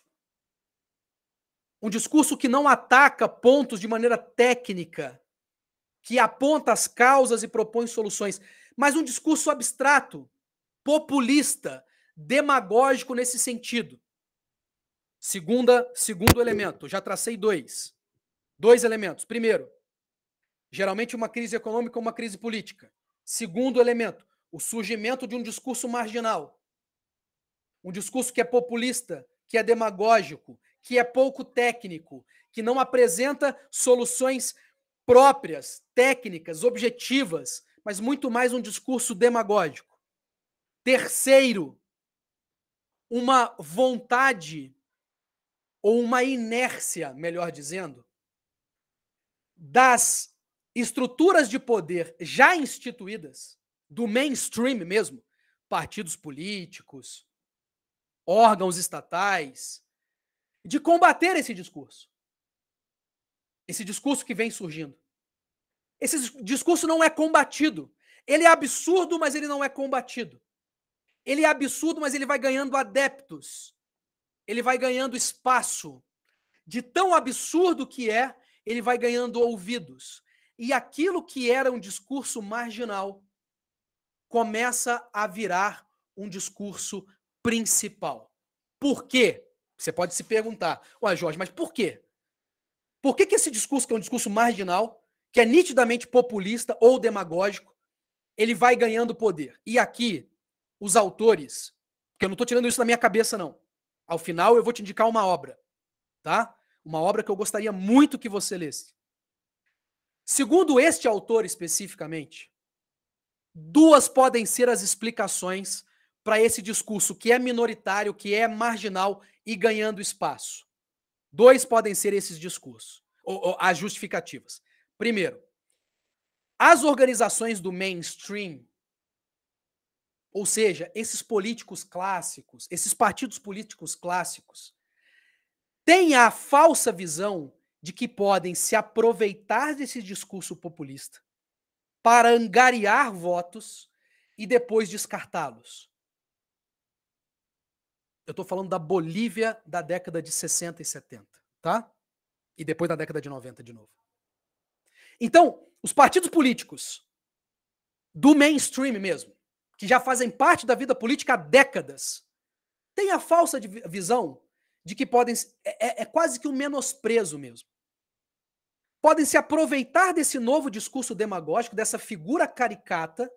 Um discurso que não ataca pontos de maneira técnica, que aponta as causas e propõe soluções, mas um discurso abstrato, populista, demagógico nesse sentido. Segundo elemento, já tracei dois elementos. Primeiro, geralmente uma crise econômica ou uma crise política. Segundo elemento, o surgimento de um discurso marginal. Um discurso que é populista, que é demagógico, que é pouco técnico, que não apresenta soluções próprias, técnicas, objetivas, mas muito mais um discurso demagógico. Terceiro, uma vontade ou uma inércia, melhor dizendo, das estruturas de poder já instituídas, do mainstream mesmo, partidos políticos, órgãos estatais, de combater esse discurso. Esse discurso que vem surgindo. Esse discurso não é combatido. Ele é absurdo, mas ele não é combatido. Ele é absurdo, mas ele vai ganhando adeptos. Ele vai ganhando espaço. De tão absurdo que é, ele vai ganhando ouvidos. E aquilo que era um discurso marginal começa a virar um discurso principal. Por quê? Você pode se perguntar, ué, Jorge, mas por quê? Por que esse discurso, que é um discurso marginal, que é nitidamente populista ou demagógico, ele vai ganhando poder? E aqui, os autores, porque eu não estou tirando isso da minha cabeça, não. Ao final, eu vou te indicar uma obra, tá? Uma obra que eu gostaria muito que você lesse. Segundo este autor especificamente, duas podem ser as explicações para esse discurso que é minoritário, que é marginal e ganhando espaço. Dois podem ser esses discursos, ou as justificativas. Primeiro, as organizações do mainstream, ou seja, esses políticos clássicos, esses partidos políticos clássicos, têm a falsa visão de que podem se aproveitar desse discurso populista para angariar votos e depois descartá-los. Eu estou falando da Bolívia da década de 60 e 70, tá? E depois da década de 90 de novo. Então, os partidos políticos do mainstream mesmo, que já fazem parte da vida política há décadas, têm a falsa visão de que podem... É quase que um menosprezo mesmo. Podem se aproveitar desse novo discurso demagógico, dessa figura caricata,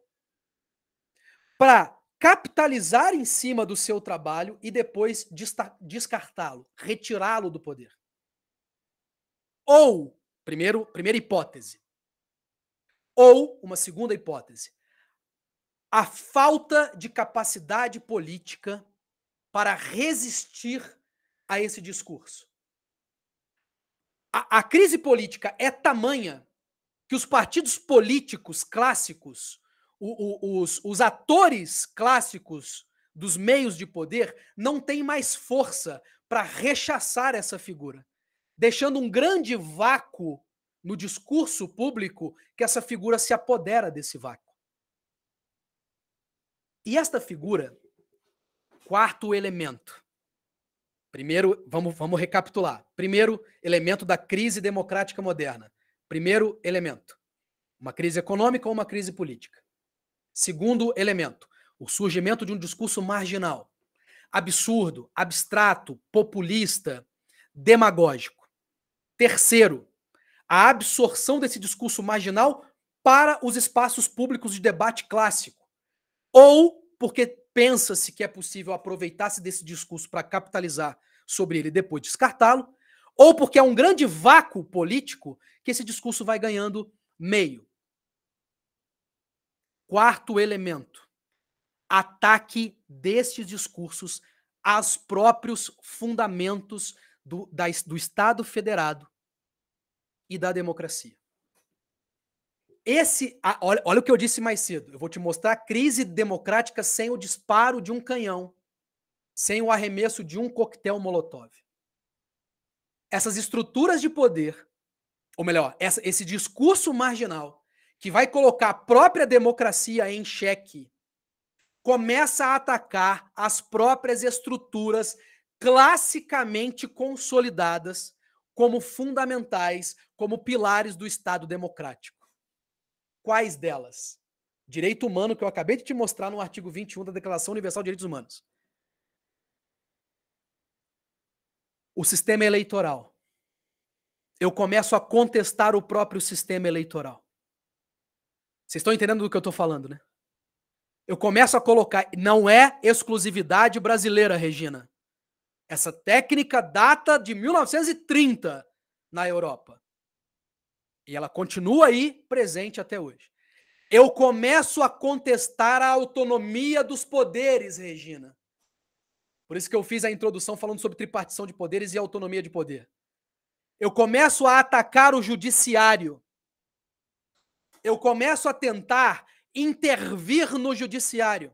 para capitalizar em cima do seu trabalho e depois descartá-lo, retirá-lo do poder. Ou, primeira hipótese, ou uma segunda hipótese, a falta de capacidade política para resistir a esse discurso. A crise política é tamanha que os partidos políticos clássicos, os atores clássicos dos meios de poder, não têm mais força para rechaçar essa figura, deixando um grande vácuo no discurso público que essa figura se apodera desse vácuo. E esta figura, quarto elemento. Primeiro, vamos recapitular. Primeiro elemento da crise democrática moderna. Primeiro elemento, uma crise econômica ou uma crise política. Segundo elemento, o surgimento de um discurso marginal, absurdo, abstrato, populista, demagógico. Terceiro, a absorção desse discurso marginal para os espaços públicos de debate clássico. Ou porque pensa-se que é possível aproveitar-se desse discurso para capitalizar sobre ele e depois descartá-lo, ou porque é um grande vácuo político que esse discurso vai ganhando meio. Quarto elemento, ataque destes discursos aos próprios fundamentos do Estado federado e da democracia. Olha o que eu disse mais cedo. Eu vou te mostrar a crise democrática sem o disparo de um canhão, sem o arremesso de um coquetel Molotov. Essas estruturas de poder, ou melhor, esse discurso marginal que vai colocar a própria democracia em xeque, começa a atacar as próprias estruturas classicamente consolidadas como fundamentais, como pilares do Estado democrático. Quais delas? Direito humano, que eu acabei de te mostrar no artigo 21 da Declaração Universal de Direitos Humanos. O sistema eleitoral. Eu começo a contestar o próprio sistema eleitoral. Vocês estão entendendo do que eu estou falando, né? Eu começo a colocar... Não é exclusividade brasileira, Regina. Essa técnica data de 1930 na Europa. E ela continua aí presente até hoje. Eu começo a contestar a autonomia dos poderes, Regina. Por isso que eu fiz a introdução falando sobre tripartição de poderes e autonomia de poder. Eu começo a atacar o judiciário. Eu começo a tentar intervir no judiciário,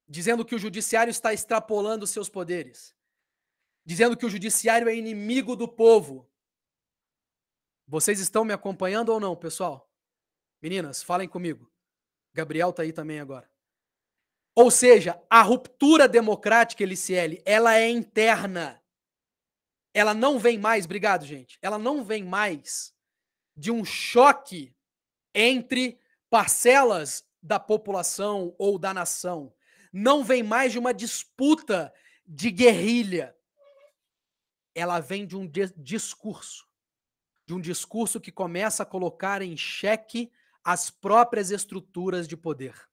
dizendo que o judiciário está extrapolando seus poderes, dizendo que o judiciário é inimigo do povo. Vocês estão me acompanhando ou não, pessoal? Meninas, falem comigo. Gabriel está aí também agora. Ou seja, a ruptura democrática, Eliciele, ela é interna. Ela não vem mais, obrigado, gente, ela não vem mais de um choque entre parcelas da população ou da nação. Não vem mais de uma disputa de guerrilha. Ela vem de um discurso. De um discurso que começa a colocar em xeque as próprias estruturas de poder.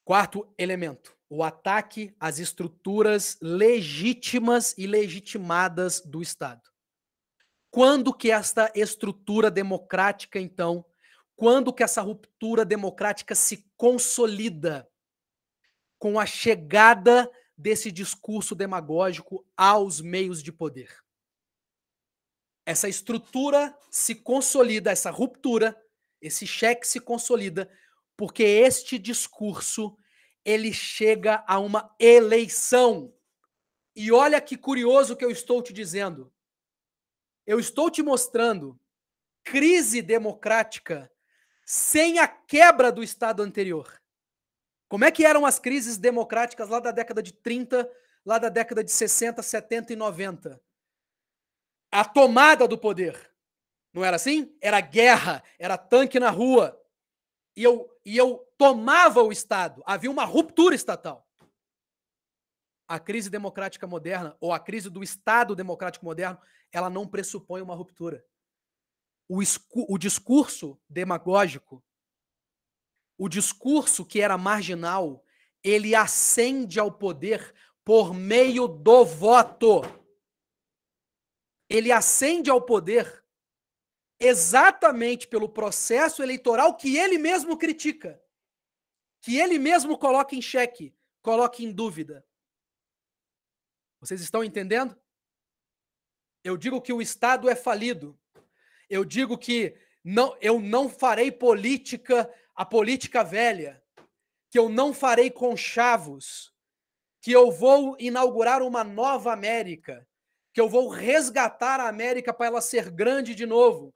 Quarto elemento, o ataque às estruturas legítimas e legitimadas do Estado. Quando que esta estrutura democrática, então, quando que essa ruptura democrática se consolida com a chegada desse discurso demagógico aos meios de poder? Essa estrutura se consolida, essa ruptura, esse cheque se consolida, porque este discurso, ele chega a uma eleição. E olha que curioso que eu estou te dizendo. Eu estou te mostrando crise democrática sem a quebra do Estado anterior. Como é que eram as crises democráticas lá da década de 30, lá da década de 60, 70 e 90? A tomada do poder. Não era assim? Era guerra, era tanque na rua. E eu tomava o Estado. Havia uma ruptura estatal. A crise democrática moderna, ou a crise do Estado democrático moderno, ela não pressupõe uma ruptura. O discurso demagógico, o discurso que era marginal, ele ascende ao poder por meio do voto. Ele ascende ao poder exatamente pelo processo eleitoral que ele mesmo critica, que ele mesmo coloca em xeque, coloca em dúvida. Vocês estão entendendo? Eu digo que o Estado é falido. Eu digo que eu não farei a política velha, que eu não farei conchavos, que eu vou inaugurar uma nova América, que eu vou resgatar a América para ela ser grande de novo,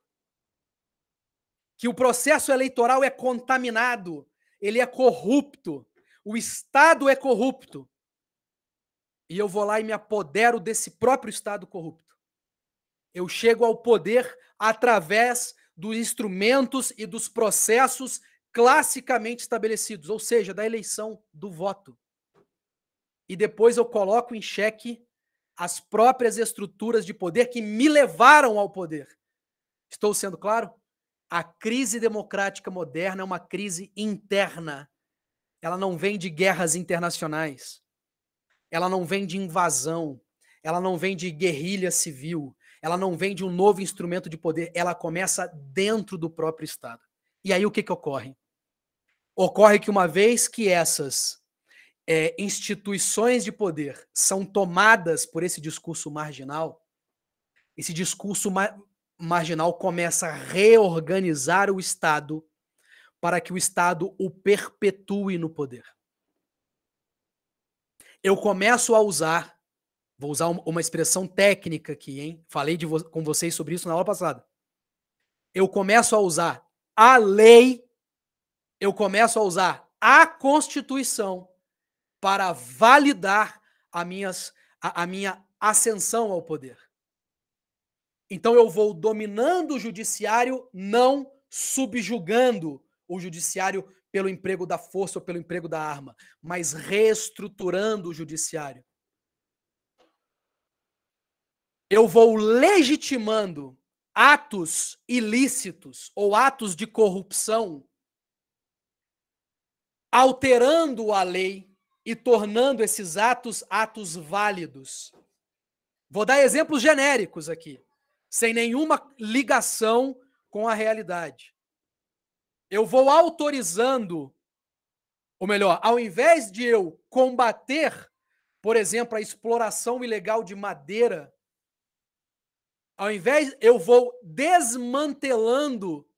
que o processo eleitoral é contaminado, ele é corrupto, o Estado é corrupto, e eu vou lá e me apodero desse próprio Estado corrupto. Eu chego ao poder através dos instrumentos e dos processos classicamente estabelecidos, ou seja, da eleição, do voto. E depois eu coloco em xeque as próprias estruturas de poder que me levaram ao poder. Estou sendo claro? A crise democrática moderna é uma crise interna. Ela não vem de guerras internacionais. ela não vem de invasão, ela não vem de guerrilha civil, ela não vem de um novo instrumento de poder, ela começa dentro do próprio Estado. E aí o que ocorre? Ocorre que uma vez que essas instituições de poder são tomadas por esse discurso marginal, esse discurso marginal começa a reorganizar o Estado para que o Estado o perpetue no poder. Eu começo a usar, vou usar uma expressão técnica aqui, hein? Falei com vocês sobre isso na aula passada. Eu começo a usar a lei, eu começo a usar a Constituição para validar a minha ascensão ao poder. Então eu vou dominando o judiciário, não subjugando o judiciário pelo emprego da força ou pelo emprego da arma, mas reestruturando o judiciário. Eu vou legitimando atos ilícitos ou atos de corrupção, alterando a lei e tornando esses atos válidos. Vou dar exemplos genéricos aqui, sem nenhuma ligação com a realidade. Eu vou autorizando, ou melhor, ao invés de eu combater, por exemplo, a exploração ilegal de madeira, ao invés, eu vou desmantelando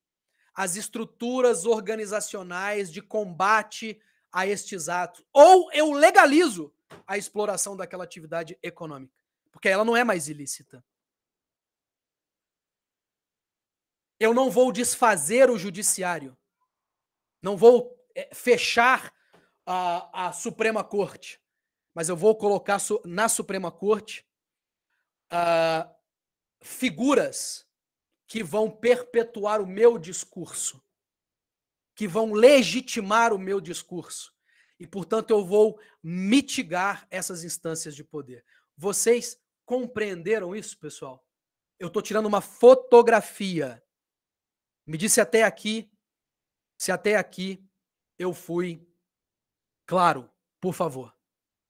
as estruturas organizacionais de combate a estes atos. Ou eu legalizo a exploração daquela atividade econômica, porque ela não é mais ilícita. Eu não vou desfazer o judiciário. Não vou fechar a Suprema Corte, mas eu vou colocar na Suprema Corte figuras que vão perpetuar o meu discurso, que vão legitimar o meu discurso. E, portanto, eu vou mitigar essas instâncias de poder. Vocês compreenderam isso, pessoal? Eu estou tirando uma fotografia. Me disse até aqui, se até aqui eu fui claro, por favor,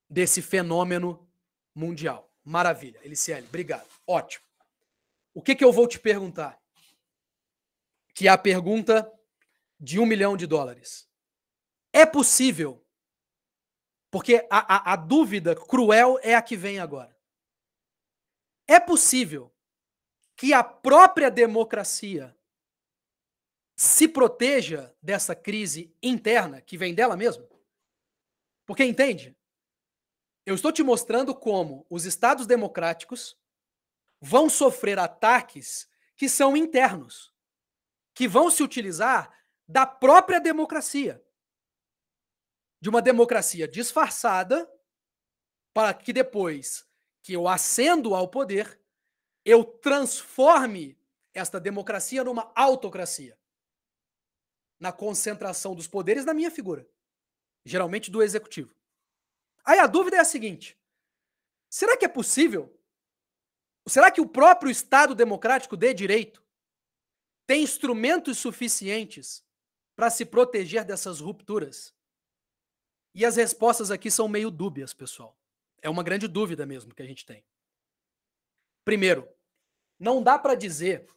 desse fenômeno mundial. Maravilha, Eliciele, obrigado. Ótimo. O que eu vou te perguntar? Que é a pergunta de $1 milhão. É possível, porque a dúvida cruel é a que vem agora. É possível que a própria democracia se proteja dessa crise interna que vem dela mesma? Porque, entende? Eu estou te mostrando como os estados democráticos vão sofrer ataques que são internos, que vão se utilizar da própria democracia. De uma democracia disfarçada, para que depois que eu ascendo ao poder, eu transforme esta democracia numa autocracia. Na concentração dos poderes na minha figura. Geralmente do executivo. Aí a dúvida é a seguinte: será que é possível? Será que o próprio Estado democrático de direito tem instrumentos suficientes para se proteger dessas rupturas? E as respostas aqui são meio dúbias, pessoal. É uma grande dúvida mesmo que a gente tem. Primeiro, não dá para dizer,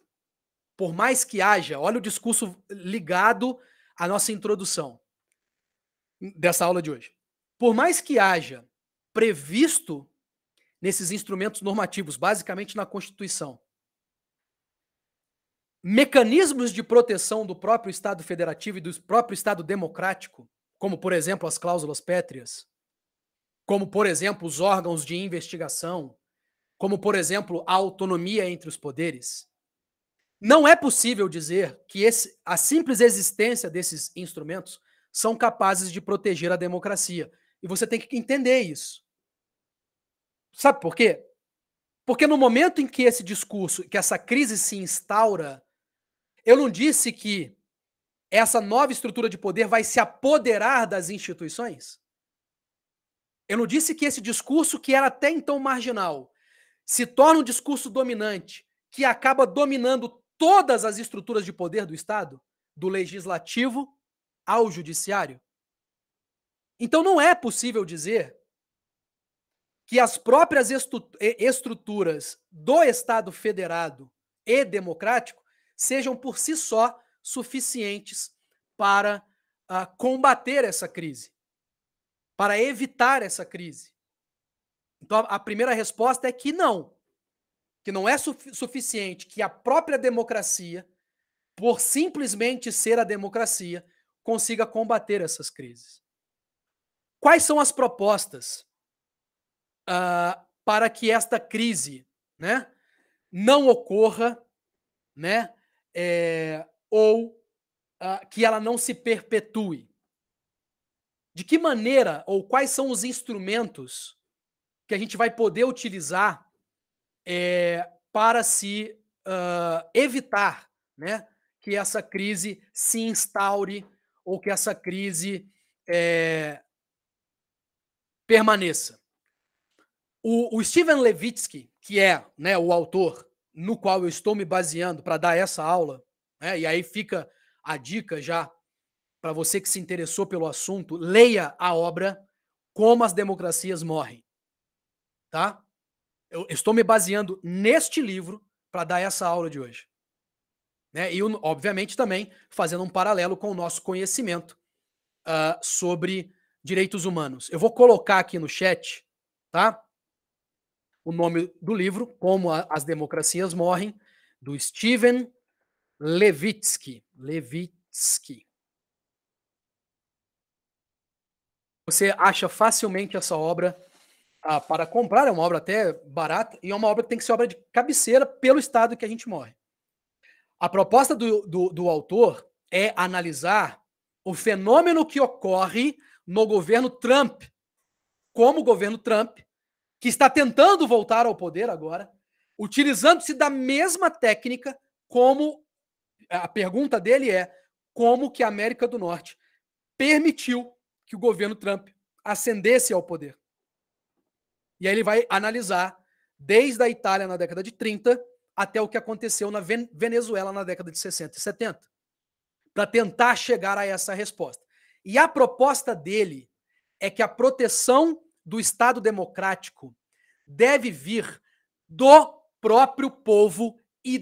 por mais que haja, olha o discurso ligado à nossa introdução dessa aula de hoje. Por mais que haja previsto nesses instrumentos normativos, basicamente na Constituição, mecanismos de proteção do próprio Estado federativo e do próprio Estado democrático, como, por exemplo, as cláusulas pétreas, como, por exemplo, os órgãos de investigação, como, por exemplo, a autonomia entre os poderes. Não é possível dizer que a simples existência desses instrumentos são capazes de proteger a democracia. E você tem que entender isso. Sabe por quê? Porque no momento em que esse discurso, que essa crise se instaura, eu não disse que essa nova estrutura de poder vai se apoderar das instituições? Eu não disse que esse discurso, que era até então marginal, se torna um discurso dominante, que acaba dominando todas as estruturas de poder do Estado, do legislativo ao judiciário? Então não é possível dizer que as próprias estruturas do Estado federado e democrático sejam por si só suficientes para combater essa crise, para evitar essa crise. Então, a primeira resposta é que não é suficiente que a própria democracia, por simplesmente ser a democracia, consiga combater essas crises. Quais são as propostas para que esta crise, né, não ocorra, né, ou que ela não se perpetue? De que maneira ou quais são os instrumentos que a gente vai poder utilizar para se evitar, né, que essa crise se instaure ou que essa crise permaneça? O Steven Levitsky, que é, né, o autor no qual eu estou me baseando para dar essa aula, né, e aí fica a dica já para você que se interessou pelo assunto, leia a obra Como as Democracias Morrem, tá? Eu estou me baseando neste livro para dar essa aula de hoje, né? E, obviamente, também fazendo um paralelo com o nosso conhecimento sobre direitos humanos. Eu vou colocar aqui no chat, tá? O nome do livro, Como as Democracias Morrem, do Steven Levitsky. Você acha facilmente essa obra para comprar, é uma obra até barata, e é uma obra que tem que ser obra de cabeceira pelo estado que a gente morre. A proposta do autor é analisar o fenômeno que ocorre no governo Trump, como o governo Trump, que está tentando voltar ao poder agora, utilizando-se da mesma técnica, como a pergunta dele é como que a América do Norte permitiu que o governo Trump ascendesse ao poder. E aí ele vai analisar desde a Itália na década de 30 até o que aconteceu na Venezuela na década de 60 e 70, para tentar chegar a essa resposta. E a proposta dele é que a proteção do Estado democrático deve vir do próprio povo e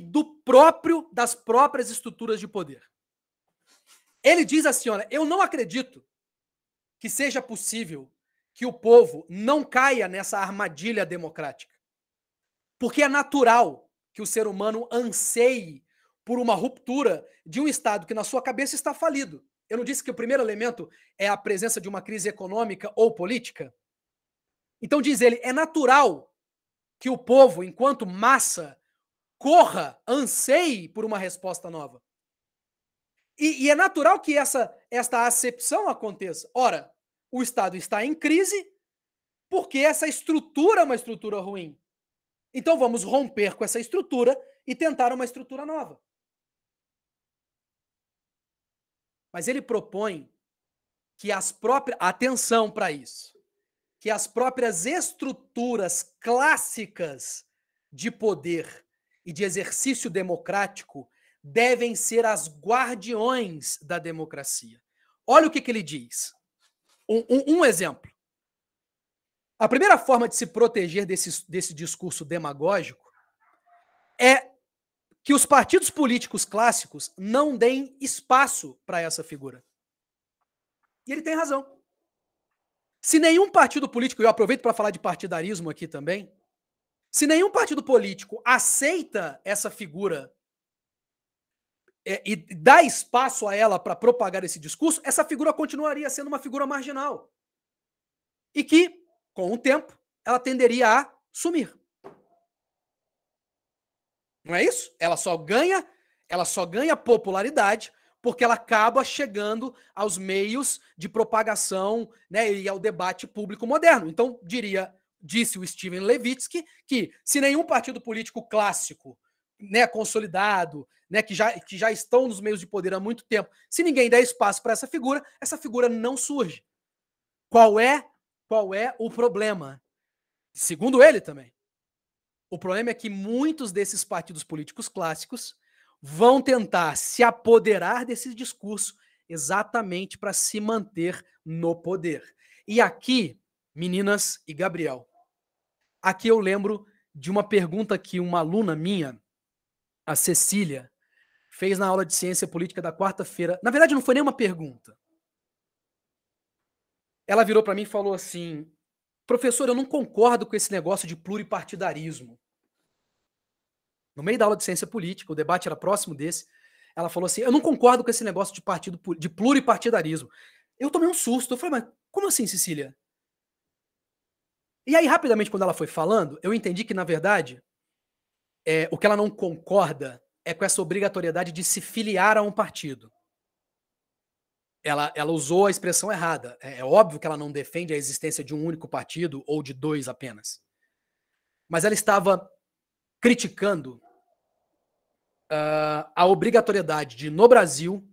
das próprias estruturas de poder. Ele diz assim, olha, eu não acredito que seja possível que o povo não caia nessa armadilha democrática. Porque é natural que o ser humano anseie por uma ruptura de um Estado que na sua cabeça está falido. Eu não disse que o primeiro elemento é a presença de uma crise econômica ou política? Então, diz ele, é natural que o povo, enquanto massa, corra, anseie por uma resposta nova. E é natural que esta acepção aconteça. Ora, o Estado está em crise porque essa estrutura é uma estrutura ruim. Então vamos romper com essa estrutura e tentar uma estrutura nova. Mas ele propõe que as próprias... Atenção para isso. Que as próprias estruturas clássicas de poder e de exercício democrático devem ser as guardiões da democracia. Olha o que ele diz. Um exemplo. A primeira forma de se proteger desse discurso demagógico é que os partidos políticos clássicos não deem espaço para essa figura. E ele tem razão. Se nenhum partido político, eu aproveito para falar de partidarismo aqui também, se nenhum partido político aceita essa figura e dá espaço a ela para propagar esse discurso, essa figura continuaria sendo uma figura marginal. E que, com o tempo, ela tenderia a sumir. Não é isso? Ela só ganha popularidade porque ela acaba chegando aos meios de propagação, né, e ao debate público moderno. Então, disse o Steven Levitsky, que se nenhum partido político clássico, né, consolidado, né, que já estão nos meios de poder há muito tempo, se ninguém der espaço para essa figura não surge. Qual é o problema? Segundo ele também. O problema é que muitos desses partidos políticos clássicos vão tentar se apoderar desse discurso exatamente para se manter no poder. E aqui, meninas e Gabriel, aqui eu lembro de uma pergunta que uma aluna minha, a Cecília, fez na aula de ciência política da quarta-feira. Na verdade, não foi nem uma pergunta. Ela virou para mim e falou assim: professor, eu não concordo com esse negócio de pluripartidarismo. No meio da aula de ciência política, o debate era próximo desse, ela falou assim: eu não concordo com esse negócio de pluripartidarismo. Eu tomei um susto. Eu falei, mas como assim, Cecília? E aí, rapidamente, quando ela foi falando, eu entendi que, na verdade, o que ela não concorda é com essa obrigatoriedade de se filiar a um partido. Ela usou a expressão errada. É óbvio que ela não defende a existência de um único partido ou de dois apenas. Mas ela estava criticando a obrigatoriedade de, no Brasil,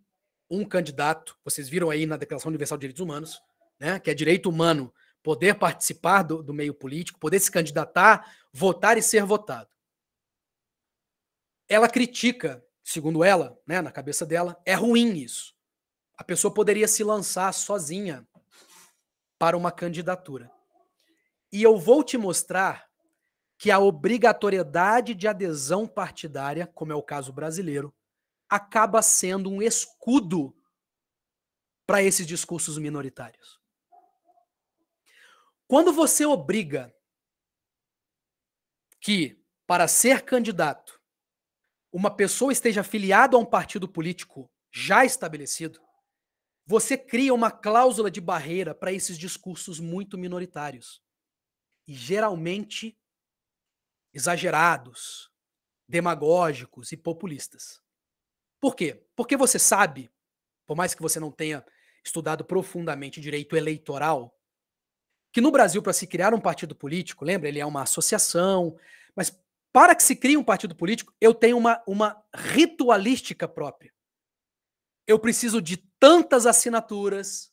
um candidato, vocês viram aí na Declaração Universal de Direitos Humanos, né, que é direito humano poder participar do meio político, poder se candidatar, votar e ser votado. Ela critica, segundo ela, né, na cabeça dela, é ruim isso. A pessoa poderia se lançar sozinha para uma candidatura. E eu vou te mostrar que a obrigatoriedade de adesão partidária, como é o caso brasileiro, acaba sendo um escudo para esses discursos minoritários. Quando você obriga que, para ser candidato, uma pessoa esteja afiliada a um partido político já estabelecido, você cria uma cláusula de barreira para esses discursos muito minoritários. E geralmente exagerados, demagógicos e populistas. Por quê? Porque você sabe, por mais que você não tenha estudado profundamente direito eleitoral, que no Brasil, para se criar um partido político, lembra, ele é uma associação, mas para que se crie um partido político, eu tenho uma ritualística própria. Eu preciso de tantas assinaturas,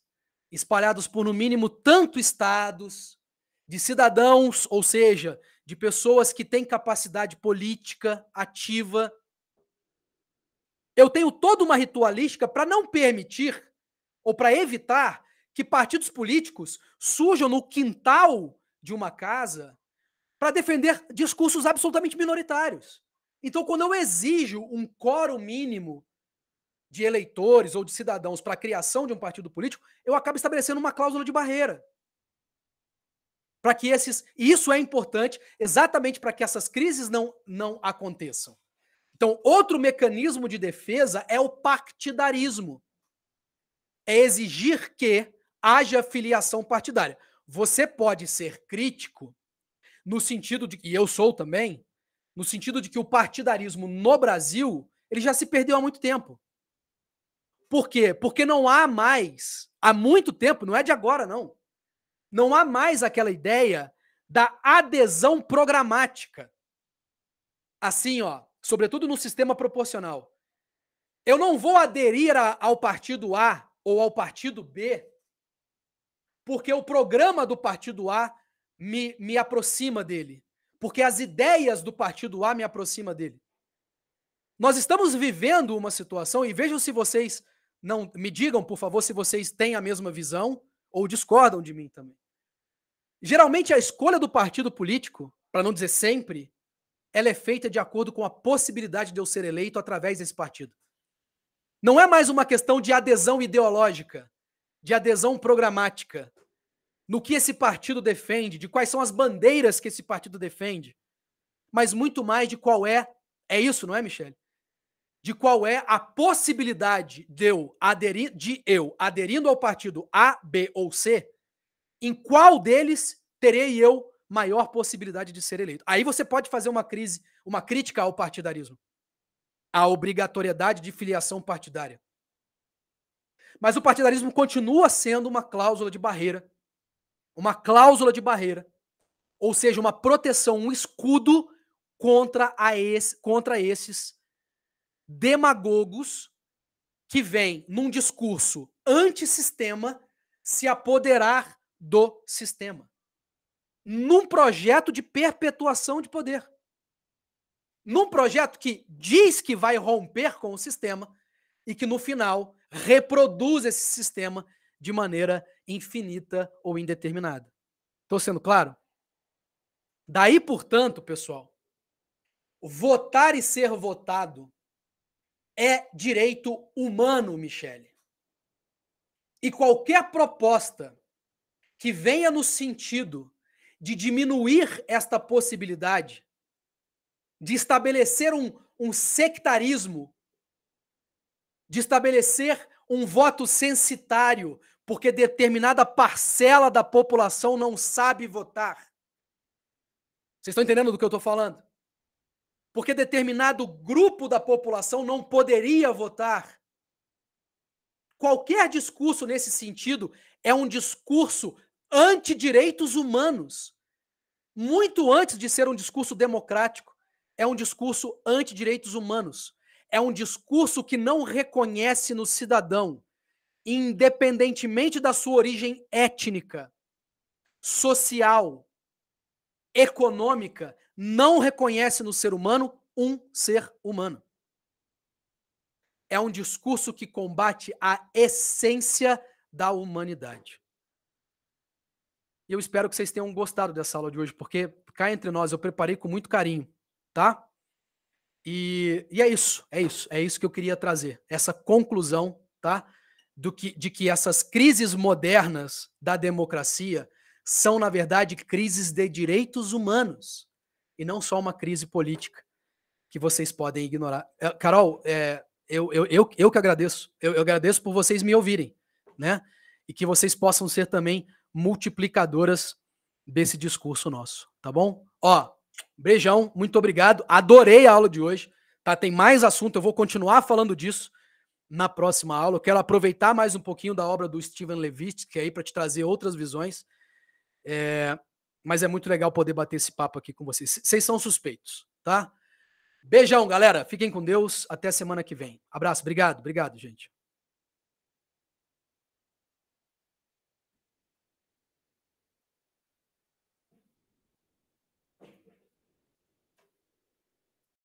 espalhados por no mínimo tantos estados, de cidadãos, ou seja, de pessoas que têm capacidade política ativa. Eu tenho toda uma ritualística para não permitir ou para evitar que partidos políticos surjam no quintal de uma casa para defender discursos absolutamente minoritários. Então, quando eu exijo um quórum mínimo de eleitores ou de cidadãos para a criação de um partido político, eu acabo estabelecendo uma cláusula de barreira. Para que esses. E isso é importante exatamente para que essas crises não aconteçam. Então, outro mecanismo de defesa é o partidarismo. É exigir que haja filiação partidária. Você pode ser crítico no sentido de, e eu sou também, no sentido de que o partidarismo no Brasil, ele já se perdeu há muito tempo. Por quê? Porque não há mais, há muito tempo, não é de agora não, não há mais aquela ideia da adesão programática. Assim, ó, sobretudo no sistema proporcional. Eu não vou aderir ao partido A ou ao partido B porque o programa do partido A me aproxima dele. Porque as ideias do partido A me aproximam dele. Nós estamos vivendo uma situação, e vejam se vocês não me digam, por favor, se vocês têm a mesma visão ou discordam de mim também. Geralmente a escolha do partido político, para não dizer sempre, ela é feita de acordo com a possibilidade de eu ser eleito através desse partido. Não é mais uma questão de adesão ideológica, de adesão programática, no que esse partido defende, de quais são as bandeiras que esse partido defende, mas muito mais de qual é isso, não é, Michele? De qual é a possibilidade de eu aderindo ao partido A, B ou C, em qual deles terei eu maior possibilidade de ser eleito. Aí você pode fazer uma crítica ao partidarismo, à obrigatoriedade de filiação partidária. Mas o partidarismo continua sendo uma cláusula de barreira, ou seja, uma proteção, um escudo contra esses demagogos que vêm num discurso antissistema se apoderar do sistema, num projeto de perpetuação de poder, num projeto que diz que vai romper com o sistema e que no final reproduz esse sistema de maneira infinita ou indeterminada. Estou sendo claro? Daí, portanto, pessoal, votar e ser votado é direito humano, Michele. E qualquer proposta que venha no sentido de diminuir esta possibilidade, de estabelecer um sectarismo, de estabelecer um voto censitário, porque determinada parcela da população não sabe votar. Vocês estão entendendo do que eu estou falando? Porque determinado grupo da população não poderia votar. Qualquer discurso nesse sentido é um discurso anti-direitos humanos. Muito antes de ser um discurso democrático, é um discurso anti-direitos humanos. É um discurso que não reconhece no cidadão, independentemente da sua origem étnica, social, econômica, não reconhece no ser humano um ser humano. É um discurso que combate a essência da humanidade. E eu espero que vocês tenham gostado dessa aula de hoje, porque cá entre nós eu preparei com muito carinho, tá? E é isso que eu queria trazer, essa conclusão, tá? De que essas crises modernas da democracia são, na verdade, crises de direitos humanos, e não só uma crise política que vocês podem ignorar. Carol, eu que agradeço. Eu agradeço por vocês me ouvirem, né? E que vocês possam ser também multiplicadoras desse discurso nosso, tá bom? Ó, beijão, muito obrigado. Adorei a aula de hoje, tá? Tem mais assunto, eu vou continuar falando disso na próxima aula. Eu quero aproveitar mais um pouquinho da obra do Steven Levitsky aí para te trazer outras visões. Mas é muito legal poder bater esse papo aqui com vocês. Vocês são suspeitos, tá? Beijão, galera. Fiquem com Deus. Até semana que vem. Abraço. Obrigado, gente.